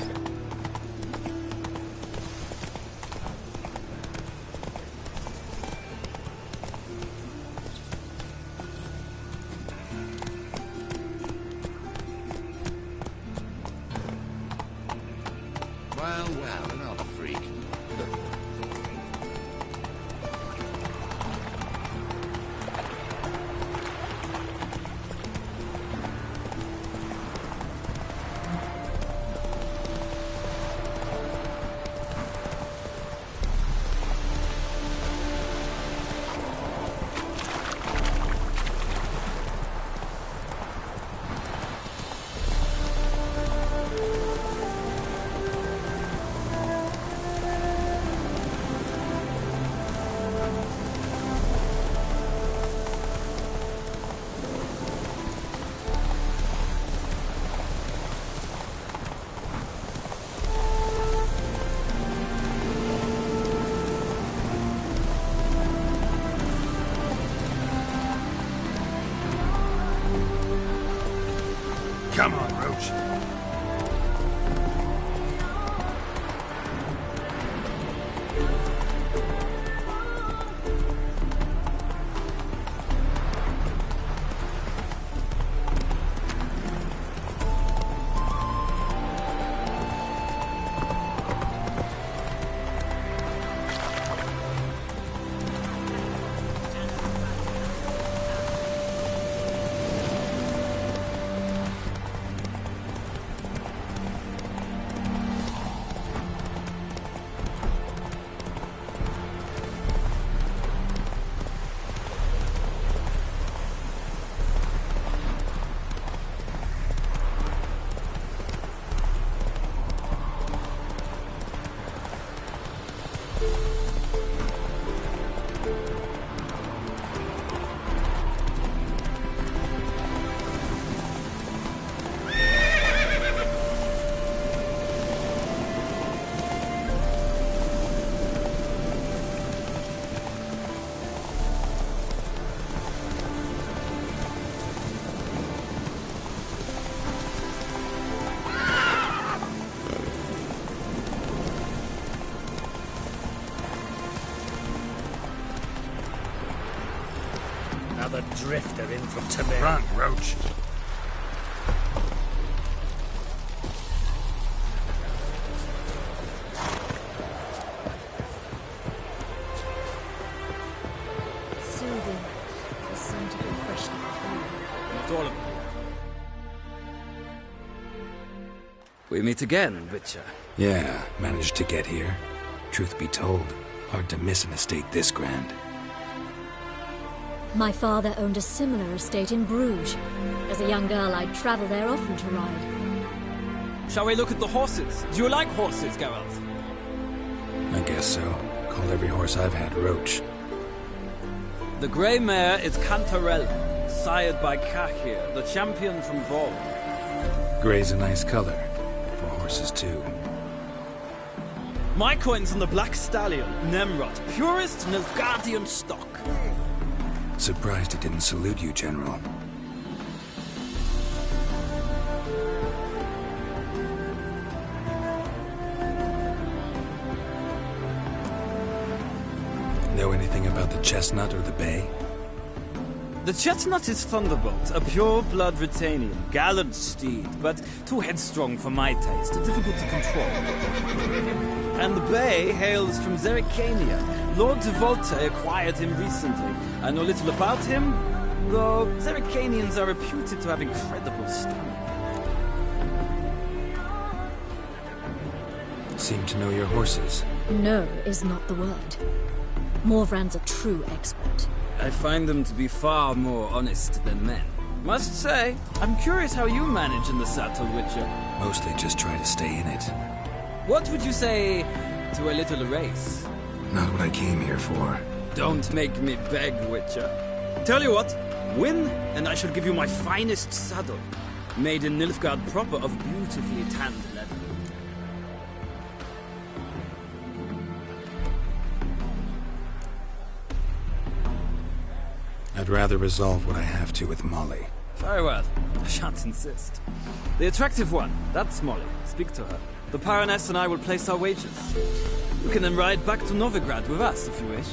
[SPEAKER 6] Well, another freak.
[SPEAKER 1] Come on, Roach.
[SPEAKER 15] Another drifter in from Tamir.
[SPEAKER 1] Run, Roach.
[SPEAKER 13] Soothing. The scent of refreshing food.
[SPEAKER 14] Not all of them. We meet again, Witcher.
[SPEAKER 1] Yeah, managed to get here. Truth be told, hard to miss an estate this grand.
[SPEAKER 13] My father owned a similar estate in Bruges. As a young girl, I'd travel there often to ride.
[SPEAKER 14] Shall we look at the horses? Do you like horses, Geralt?
[SPEAKER 1] I guess so. Call every horse I've had Roach.
[SPEAKER 14] The grey mare is Cantarella, sired by Kahir, the champion from Vol.
[SPEAKER 1] Grey's a nice color. For horses, too.
[SPEAKER 14] My coin's on the Black Stallion, Nemrod, purest Nilfgaardian stock.
[SPEAKER 1] Surprised he didn't salute you, General. Know anything about the chestnut or the bay?
[SPEAKER 14] The chestnut is Thunderbolt, a pure-blood Retanian, gallant steed, but too headstrong for my taste, difficult to control. And the bay hails from Zerrikania. Lord de Volte acquired him recently. I know little about him, though Zerrikanians are reputed to have incredible stamina.
[SPEAKER 1] Seem to know your horses.
[SPEAKER 13] No is not the word. Morvran's a true expert.
[SPEAKER 14] I find them to be far more honest than men. Must say, I'm curious how you manage in the saddle, Witcher.
[SPEAKER 1] Mostly just try to stay in it.
[SPEAKER 14] What would you say to a little race?
[SPEAKER 1] Not what I came here for.
[SPEAKER 14] Don't make me beg, Witcher. Tell you what, win, and I shall give you my finest saddle. Made in Nilfgaard proper of beautifully tanned leather.
[SPEAKER 1] I'd rather resolve what I have to with Molly.
[SPEAKER 14] Very well. I shan't insist. The attractive one, that's Molly. Speak to her. The Baroness and I will place our wagers. You can then ride back to Novigrad with us, if you wish.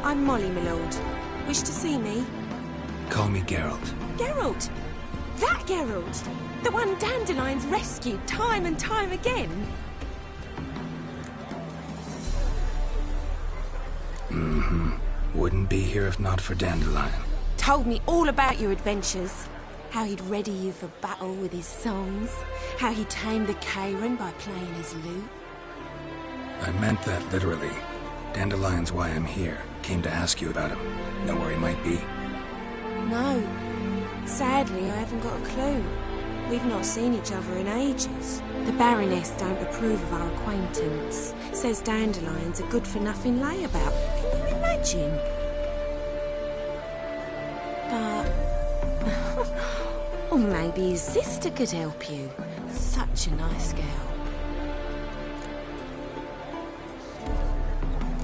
[SPEAKER 17] I'm Molly, my lord. Wish to see me?
[SPEAKER 1] Call me Geralt.
[SPEAKER 17] Geralt! That Geralt! The one Dandelion's rescued time and time again!
[SPEAKER 1] Mm-hmm. Wouldn't be here if not for Dandelion.
[SPEAKER 17] Told me all about your adventures. How he'd ready you for battle with his songs. How he tamed the Kairan by playing his lute.
[SPEAKER 1] I meant that literally. Dandelion's why I'm here. Came to ask you about him. Know where he might be?
[SPEAKER 17] No. Sadly, I haven't got a clue. We've not seen each other in ages. The Baroness don't approve of our acquaintance. Says Dandelion's a good-for-nothing layabout. Can you imagine? But... or maybe his sister could help you. Such a nice girl.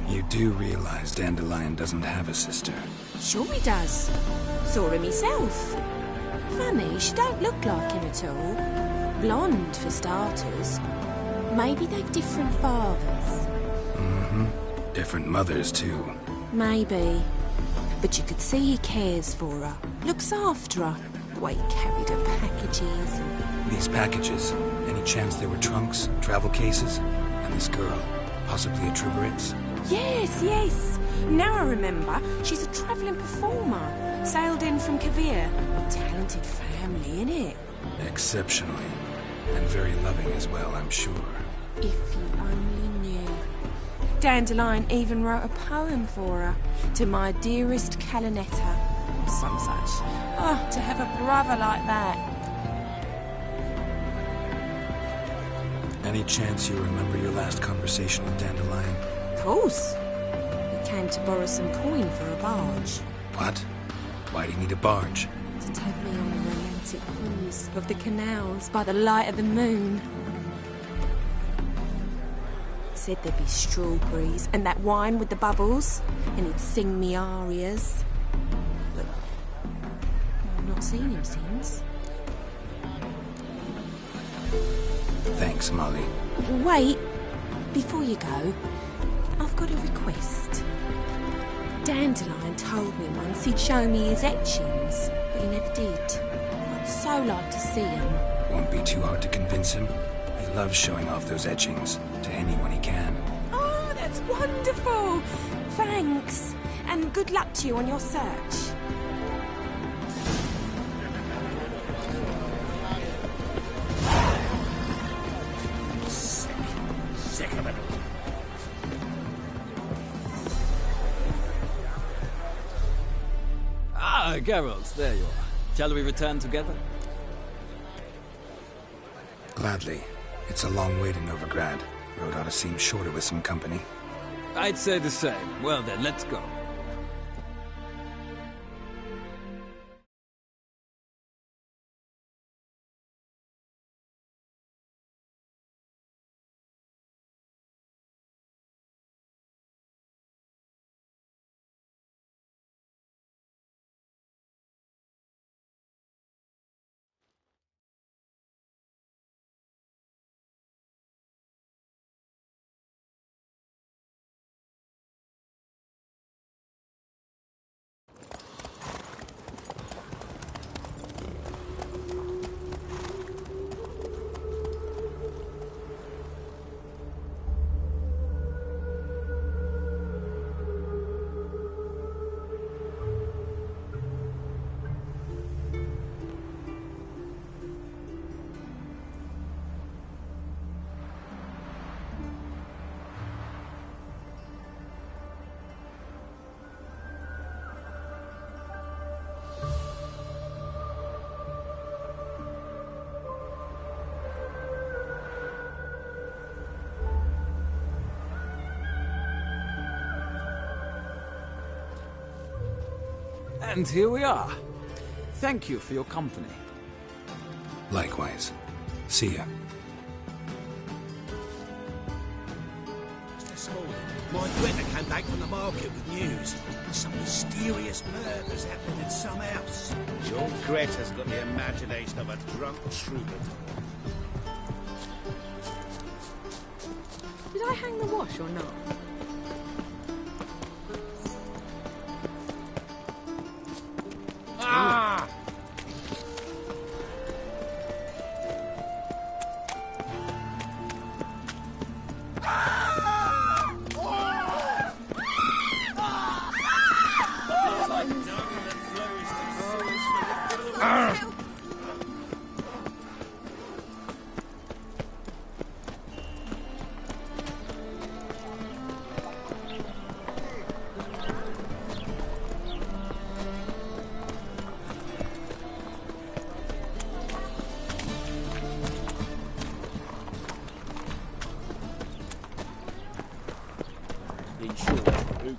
[SPEAKER 1] You do realize Dandelion doesn't have a sister?
[SPEAKER 17] Sure he does. Saw him himself. Funny, she don't look like him at all. Blonde, for starters. Maybe they've different fathers.
[SPEAKER 1] Mm-hmm. Different mothers, too.
[SPEAKER 17] Maybe. But you could see he cares for her. Looks after her. The way he carried her packages and...
[SPEAKER 1] These packages? Any chance they were trunks, travel cases? And this girl? Possibly a Truberitz?
[SPEAKER 17] Yes, yes. Now I remember. She's a travelling performer. Sailed in from Kavir. Talented family, innit?
[SPEAKER 1] Exceptionally. And very loving as well, I'm sure.
[SPEAKER 17] If you only knew. Dandelion even wrote a poem for her. To my dearest Calinetta. Or some such. Oh, to have a brother like that.
[SPEAKER 1] Any chance you remember your last conversation with Dandelion?
[SPEAKER 17] Of course. He came to borrow some coin for a barge.
[SPEAKER 1] What? Why do you need a barge?
[SPEAKER 17] To take me on a romantic cruise of the canals by the light of the moon. Said there'd be strawberries and that wine with the bubbles, and he'd sing me arias. But I've not seen him since.
[SPEAKER 1] Thanks, Molly.
[SPEAKER 17] Wait, before you go, I've got a request. Dandelion told me once he'd show me his etchings, but he never did. I'd so like to see him.
[SPEAKER 1] Won't be too hard to convince him. He loves showing off those etchings to anyone he can.
[SPEAKER 17] Oh, that's wonderful! Thanks, and good luck to you on your search.
[SPEAKER 2] Sick of it.
[SPEAKER 14] Geralt, there you are. Shall we return together?
[SPEAKER 1] Gladly. It's a long way to Novigrad. Road ought to seem shorter with some company.
[SPEAKER 14] I'd say the same. Well then, let's go. And here we are. Thank you for your company.
[SPEAKER 1] Likewise. See ya.
[SPEAKER 6] Just this morning, my Greta came back from the market with news. Some mysterious murders happening in some house.
[SPEAKER 18] Your Greta's got the imagination of a drunk troubadour.
[SPEAKER 11] Did I hang the wash or not?
[SPEAKER 6] Ah!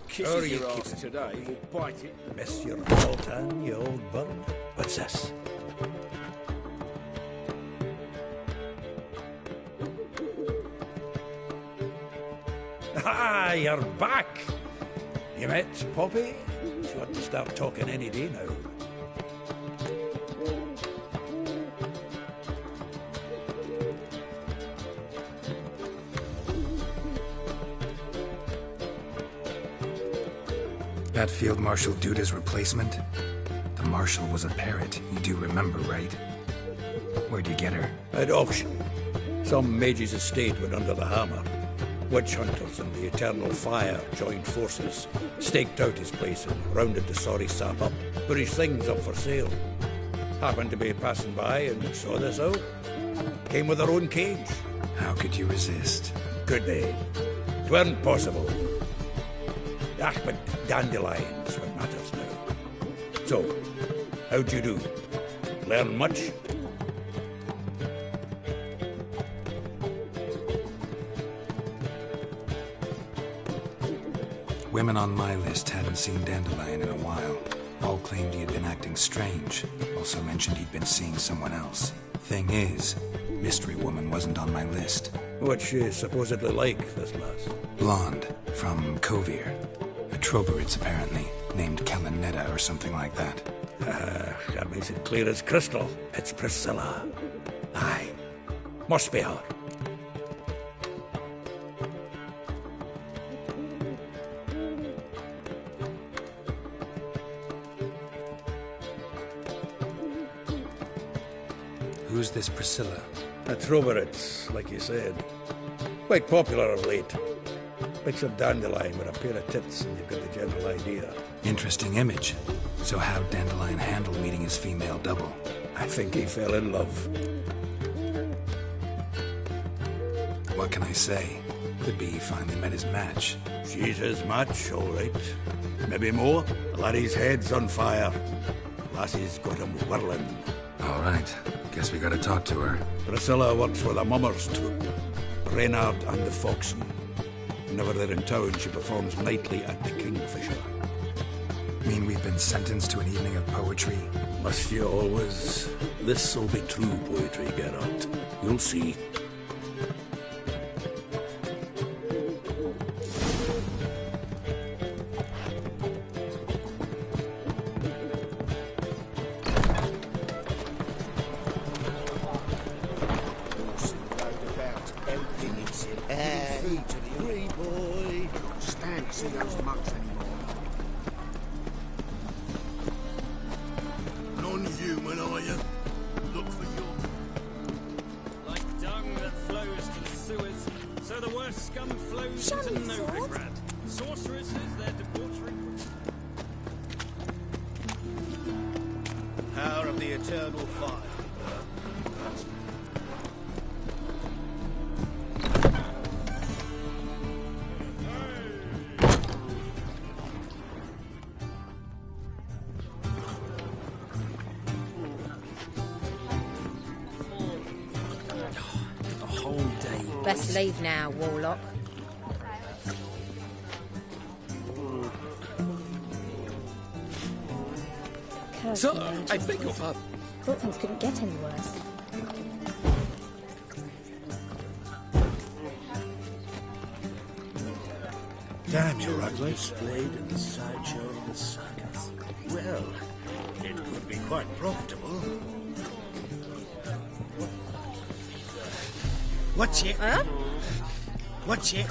[SPEAKER 18] Kisses your ass today will bite it.
[SPEAKER 2] Monsieur Sultan, you old bird. What's this? Ah, you're back. You met Poppy? She ought to start talking any day now.
[SPEAKER 1] That Field Marshal Duda's replacement? The Marshal was a parrot, you do remember, right? Where'd you get her?
[SPEAKER 2] At auction. Some mage's estate went under the hammer. Witch hunters and the Eternal Fire joined forces, staked out his place and rounded the sorry sap up, put his things up for sale. Happened to be passing by and saw this out. Came with her own cage.
[SPEAKER 1] How could you resist?
[SPEAKER 2] Could they? 'Tweren't possible. Ah, but dandelions what matters now. So, how'd you do? Learn much?
[SPEAKER 1] Women on my list hadn't seen Dandelion in a while. All claimed he had been acting strange. Also mentioned he'd been seeing someone else. Thing is, Mystery Woman wasn't on my list.
[SPEAKER 2] What's she supposedly like, this lass?
[SPEAKER 1] Blonde, from Kovir. A Troberitz, apparently, named Kalanetta or something like that.
[SPEAKER 2] That makes it clear as crystal. It's Priscilla. Aye. Must be her.
[SPEAKER 1] Who's this Priscilla?
[SPEAKER 2] A Troberitz, like you said. Quite popular of late. Picture Dandelion with a pair of tits and you've got the general idea.
[SPEAKER 1] Interesting image. So how'd Dandelion handle meeting his female double?
[SPEAKER 2] I think he fell in love.
[SPEAKER 1] What can I say? Could be he finally met his match.
[SPEAKER 2] She's his match, all right. Maybe more. The laddie's head's on fire. Lassie's got him whirling.
[SPEAKER 1] All right. Guess we gotta talk to her.
[SPEAKER 2] Priscilla works for the Mummers troupe. Reynard and the Foxen. Whenever they're in town, she performs nightly at the Kingfisher.
[SPEAKER 1] Mean we've been sentenced to an evening of poetry?
[SPEAKER 2] Must you always? This'll be true poetry, Geralt. You'll see.
[SPEAKER 5] See those mugs anymore. Non-human, are you? Look for your...
[SPEAKER 14] Like dung that flows to the sewers, so the worst scum flows into Novigrad. Sorceresses, their debauchery.
[SPEAKER 18] Power of the eternal fire.
[SPEAKER 4] Best leave now, Warlock.
[SPEAKER 6] So, I beg your pardon.
[SPEAKER 13] Thought things couldn't get any worse.
[SPEAKER 6] Damn, you're ugly. Displayed in the sideshow of the circus. Well, it could be quite profitable. What's it?
[SPEAKER 4] Huh?
[SPEAKER 6] What's it?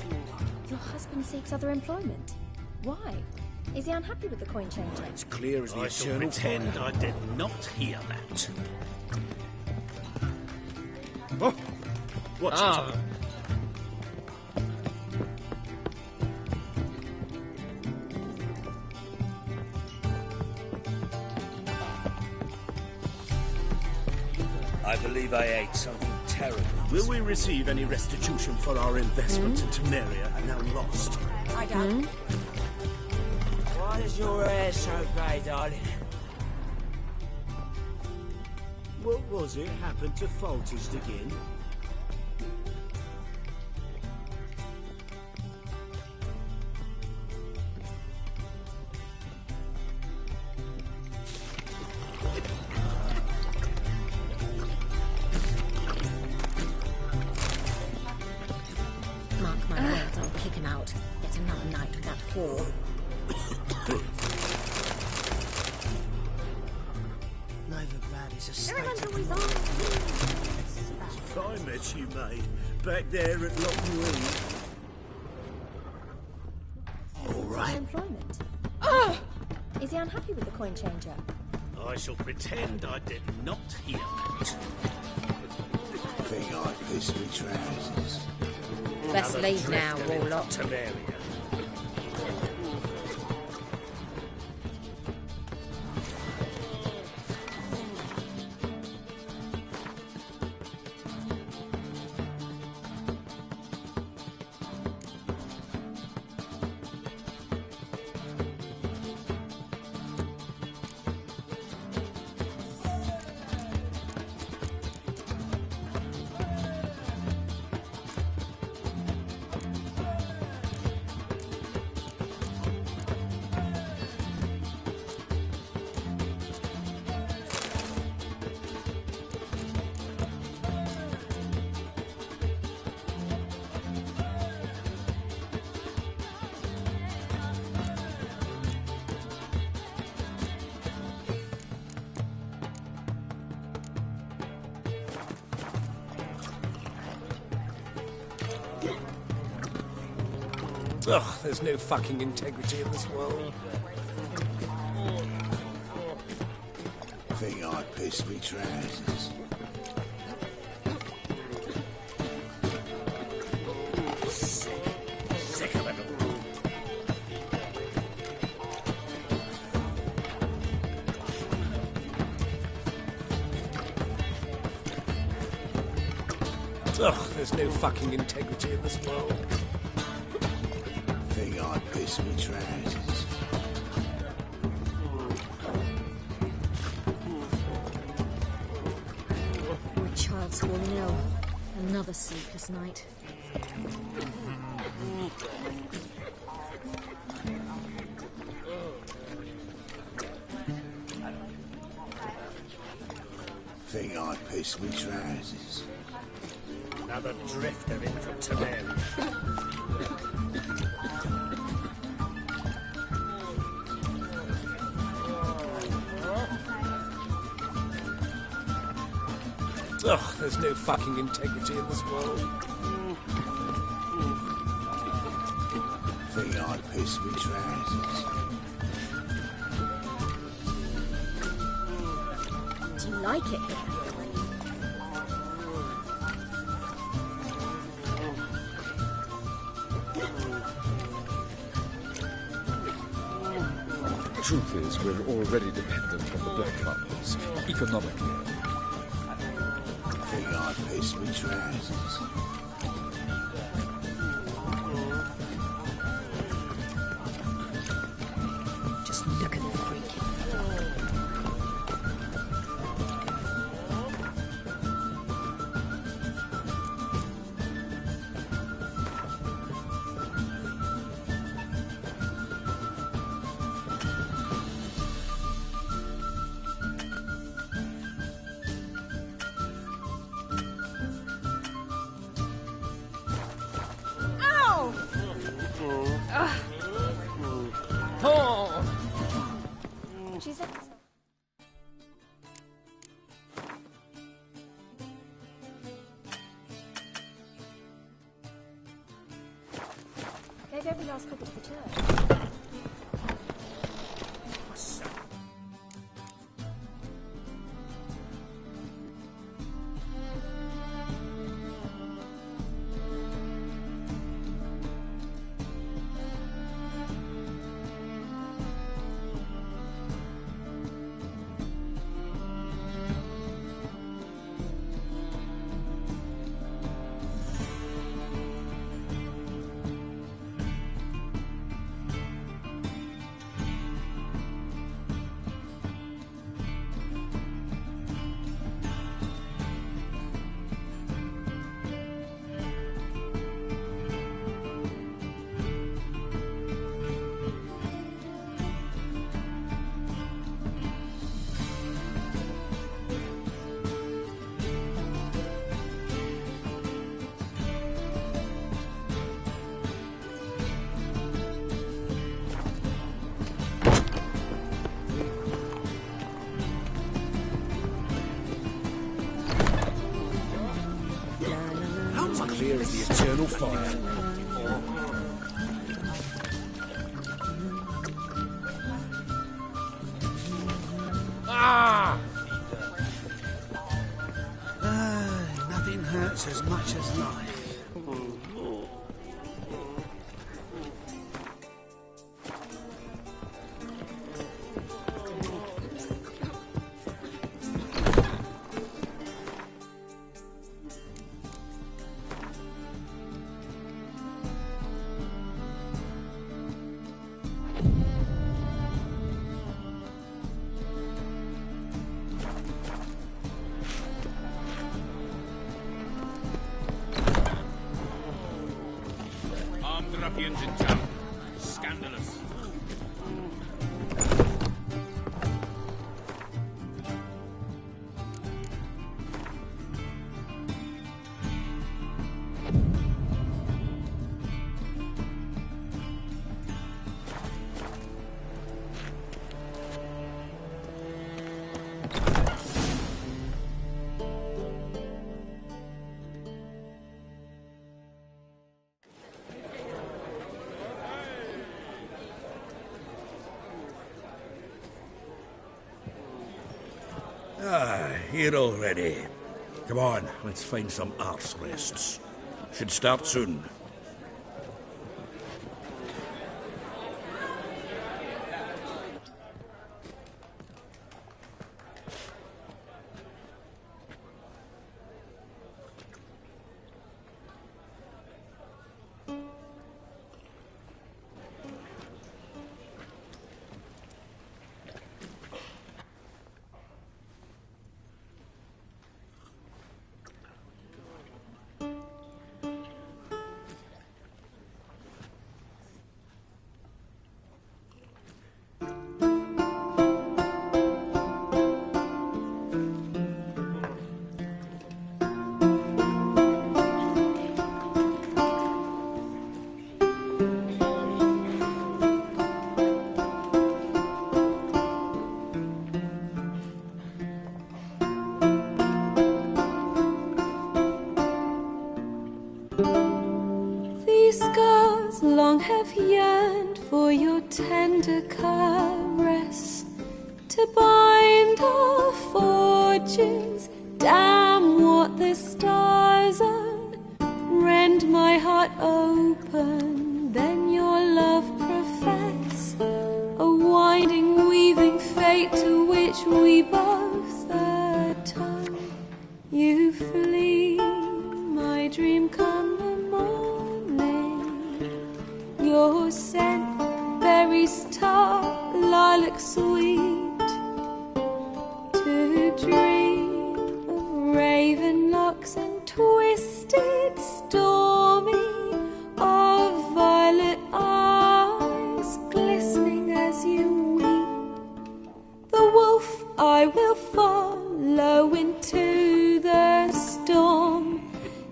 [SPEAKER 13] Your husband seeks other employment. Why? Is he unhappy with the coin changer?
[SPEAKER 6] It's clear as the
[SPEAKER 18] I shall
[SPEAKER 6] eternal
[SPEAKER 18] pretend
[SPEAKER 6] fire.
[SPEAKER 18] I did not hear that.
[SPEAKER 6] Oh, what's it?
[SPEAKER 18] I believe I ate something terrible.
[SPEAKER 6] Will we receive any restitution for our investment in Temeria now lost?
[SPEAKER 17] I don't.
[SPEAKER 19] Why is your hair so grey, darling?
[SPEAKER 6] What was it happened to Falter's again?
[SPEAKER 4] Mark my words, I'll kick him out. Get another night with that whore.
[SPEAKER 19] Novigrad is a state
[SPEAKER 7] Everyone's always on.
[SPEAKER 6] Fine mess you made. Back there at Loch Marine.
[SPEAKER 13] All right. Employment. Is he unhappy with the coin changer?
[SPEAKER 18] I shall pretend I did not hear that.
[SPEAKER 5] Think I pissed me trousers.
[SPEAKER 4] Best leave now, Warlock.
[SPEAKER 18] Temeria.
[SPEAKER 6] Ugh, there's no fucking integrity in this world.
[SPEAKER 5] Think I pissed me trousers.
[SPEAKER 18] Sick of it all.
[SPEAKER 6] Ugh, there's no fucking integrity in this world.
[SPEAKER 5] Think I pissed me trousers.
[SPEAKER 13] child's fallen ill. Another sleepless night.
[SPEAKER 6] Think I piss me trousers.
[SPEAKER 5] Another drifter in from Temeria.
[SPEAKER 6] Ugh, there's no fucking integrity in this world. Think I piss me trousers.
[SPEAKER 13] Do you like it here?
[SPEAKER 20] The truth is, we're already dependent on the Black Markets, economically.
[SPEAKER 6] Think I piss me trousers.
[SPEAKER 13] Just look at the freak.
[SPEAKER 3] She's a... Gave every last copper to the church.
[SPEAKER 6] How clear is the eternal fire?
[SPEAKER 5] Ah!
[SPEAKER 6] Nothing hurts as much as life.
[SPEAKER 18] Ruffians in town. Scandalous.
[SPEAKER 2] Here already. Come on, let's find some arse rests. Should start soon.
[SPEAKER 21] hearts long have yearned for your tender caress, to bind our fortunes. Damn what the stars are, rend my heart open, then your love profess, a winding, weaving fate to which we both atone. You flee, my dream come the morning, your scent, berries tart, lilac sweet, to dream of raven locks and twisted stormy, of violet eyes glistening as you weep. The wolf I will follow into the storm,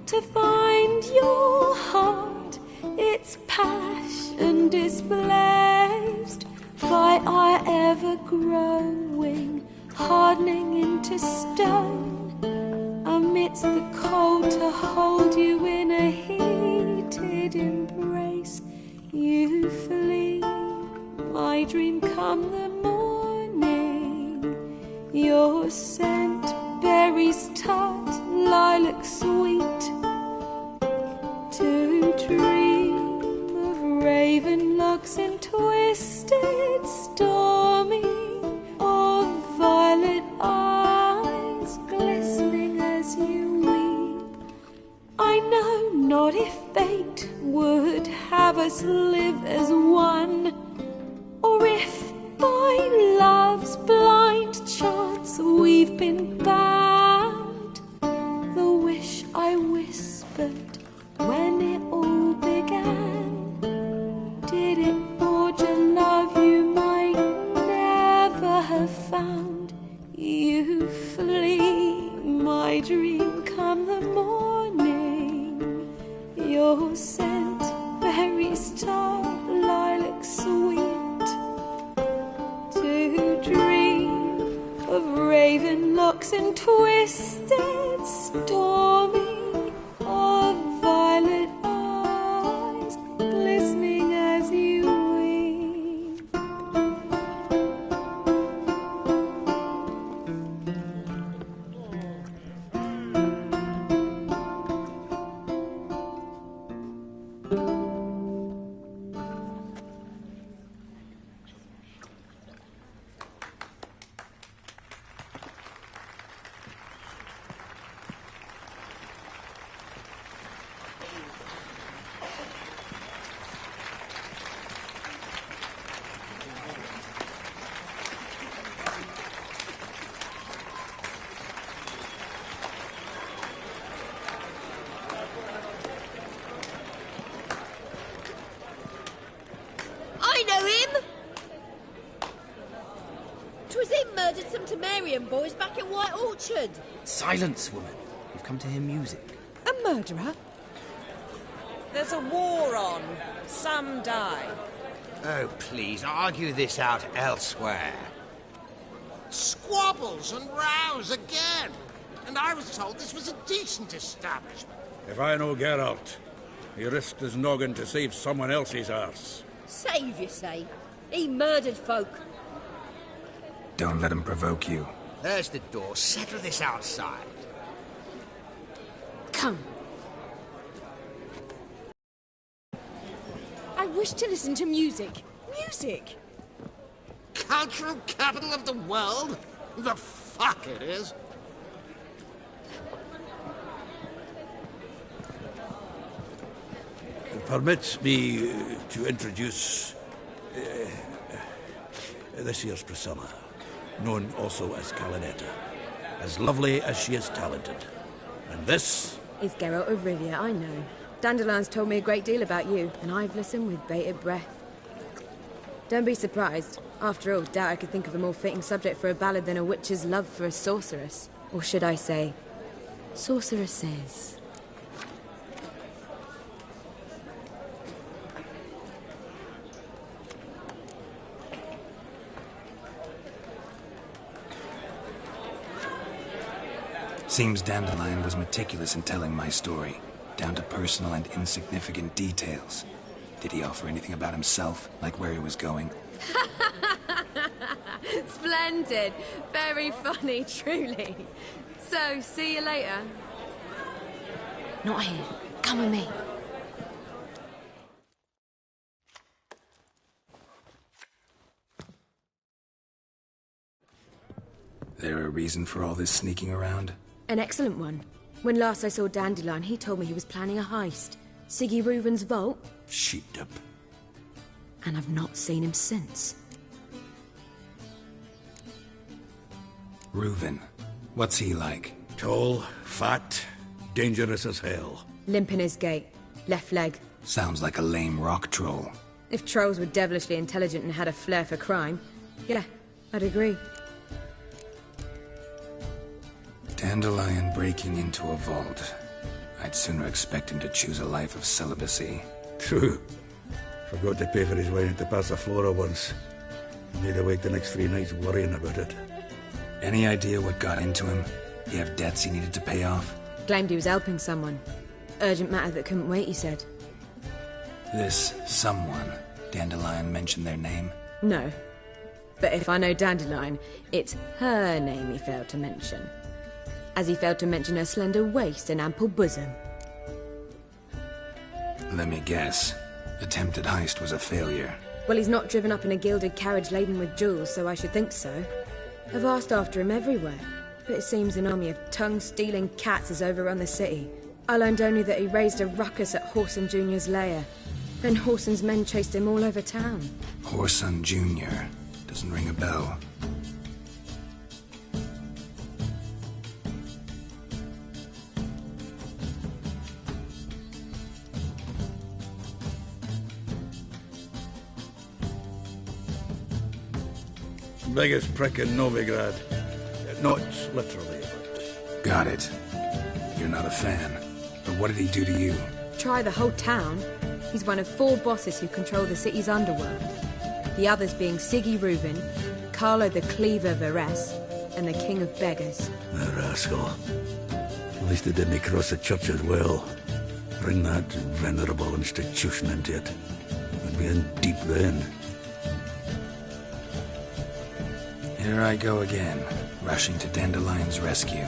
[SPEAKER 21] to find your heart, its passion displaced by our ever-growing, hardening into stone, amidst the cold to hold you in a heated embrace. You flee, my dream come the morning, your scent, berries tart, lilac sweet, to dream of raven locks and twisted stormy, of violet eyes glistening as you weep. I know not if fate would have us live as one, or if by love's blind chance we've been bound. The wish I whispered when it all began, did it forge a love you might never have found? You flee, my dream come the morning, your scent, berries tart, lilac sweet, to dream of raven locks and twisted stormy, of violet eyes glistening as you weep.
[SPEAKER 4] I know him! 'Twas him murdered some Temerian boys back at White Orchard.
[SPEAKER 14] Silence, woman. We've come to hear music.
[SPEAKER 4] A murderer?
[SPEAKER 17] There's a war on. Some die.
[SPEAKER 5] Oh, please, argue this out elsewhere. Squabbles and rows again. And I was told this was a decent establishment.
[SPEAKER 2] If I know Geralt, he risked his noggin to save someone else's arse.
[SPEAKER 4] Save, you say? He murdered folk.
[SPEAKER 1] Don't let him provoke you.
[SPEAKER 5] There's the door. Settle this outside.
[SPEAKER 11] Come. I wish to listen to music. Music!
[SPEAKER 5] Cultural capital of the world? The fuck it is.
[SPEAKER 2] Permit me to introduce this year's Priscilla, known also as Calinetta, as lovely as she is talented. And this
[SPEAKER 22] is Geralt of Rivia, I know. Dandelion's told me a great deal about you, and I've listened with bated breath. Don't be surprised. After all, doubt I could think of a more fitting subject for a ballad than a witch's love for a sorceress. Or should I say, sorceresses.
[SPEAKER 1] Seems Dandelion was meticulous in telling my story, down to personal and insignificant details. Did he offer anything about himself, like where he was going?
[SPEAKER 22] Splendid. Very funny, truly. So, see you later. Not here. Come with me.
[SPEAKER 1] There a reason for all this sneaking around?
[SPEAKER 22] An excellent one. When last I saw Dandelion, he told me he was planning a heist. Siggy Reuven's vault.
[SPEAKER 2] Sheepdip.
[SPEAKER 22] And I've not seen him since.
[SPEAKER 1] Reuven. What's he like?
[SPEAKER 2] Tall, fat, dangerous as hell.
[SPEAKER 22] Limp in his gait. Left leg.
[SPEAKER 1] Sounds like a lame rock troll.
[SPEAKER 22] If trolls were devilishly intelligent and had a flair for crime, yeah, I'd agree.
[SPEAKER 1] Dandelion breaking into a vault. I'd sooner expect him to choose a life of celibacy.
[SPEAKER 2] True. Forgot to pay for his wine at the Passiflora once. Made awake the next 3 nights worrying about it.
[SPEAKER 1] Any idea what got into him? He have debts he needed to pay off?
[SPEAKER 22] Claimed he was helping someone. Urgent matter that couldn't wait, he said.
[SPEAKER 1] This someone, Dandelion mentioned their name?
[SPEAKER 22] No. But if I know Dandelion, it's her name he failed to mention. As he failed to mention her slender waist and ample bosom.
[SPEAKER 1] Let me guess. Attempted heist was a failure.
[SPEAKER 22] Well, he's not driven up in a gilded carriage laden with jewels, so I should think so. I've asked after him everywhere, but it seems an army of tongue-stealing cats has overrun the city. I learned only that he raised a ruckus at Whoreson Jr.'s lair. Then Whoreson's men chased him all over town.
[SPEAKER 1] Whoreson Jr. Doesn't ring a bell.
[SPEAKER 2] Biggest prick in Novigrad. Not literally, but...
[SPEAKER 1] Got it. You're not a fan. But what did he do to you?
[SPEAKER 22] Try the whole town. He's one of 4 bosses who control the city's underworld. The others being Siggy Reuven, Carlo the Cleaver Varese, and the King of Beggars.
[SPEAKER 2] The rascal. At least they didn't cross the church as well. Bring that venerable institution into it. We'd be in deep then.
[SPEAKER 1] Here I go again, rushing to Dandelion's rescue.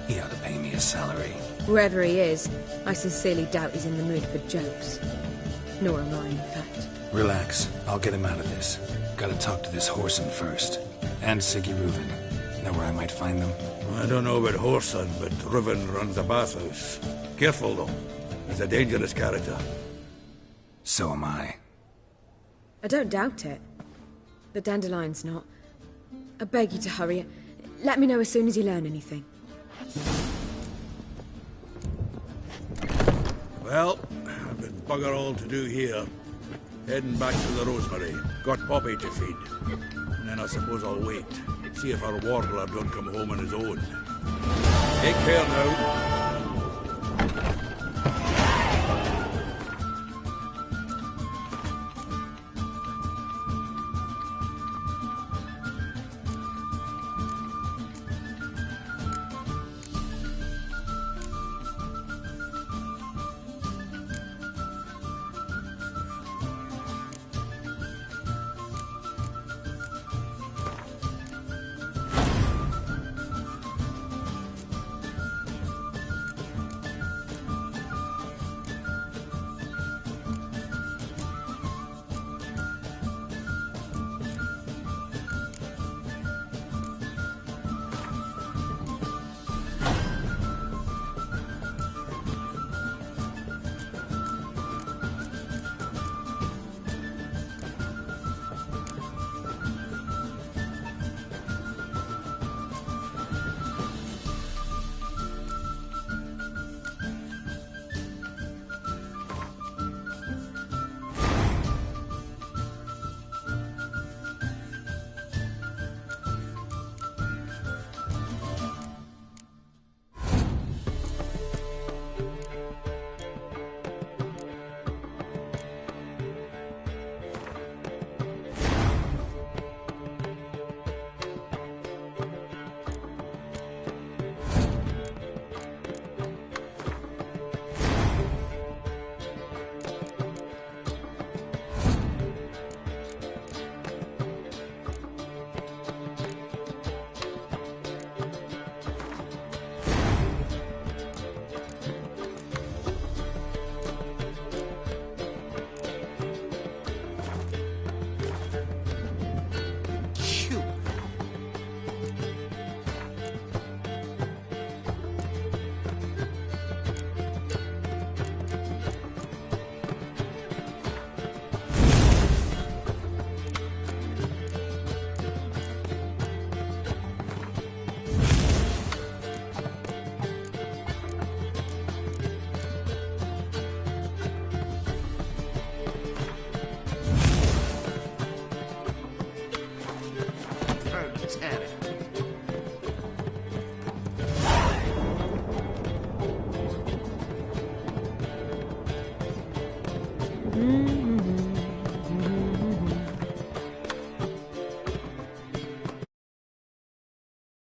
[SPEAKER 1] He ought to pay me a salary.
[SPEAKER 22] Wherever he is, I sincerely doubt he's in the mood for jokes. Nor am I, in fact.
[SPEAKER 1] Relax. I'll get him out of this. Gotta talk to this Whoreson first. And Siggy Reuven. Know where I might find them?
[SPEAKER 2] I don't know about Whoreson, but Reuven runs the bathhouse. Careful, though. He's a dangerous character.
[SPEAKER 1] So am I.
[SPEAKER 22] I don't doubt it. But Dandelion's not. I beg you to hurry. Let me know as soon as you learn anything.
[SPEAKER 2] Well, I've been bugger all to do here. Heading back to the Rosemary. Got Poppy to feed. And then I suppose I'll wait. See if our warbler don't come home on his own. Take care now.
[SPEAKER 22] Mm.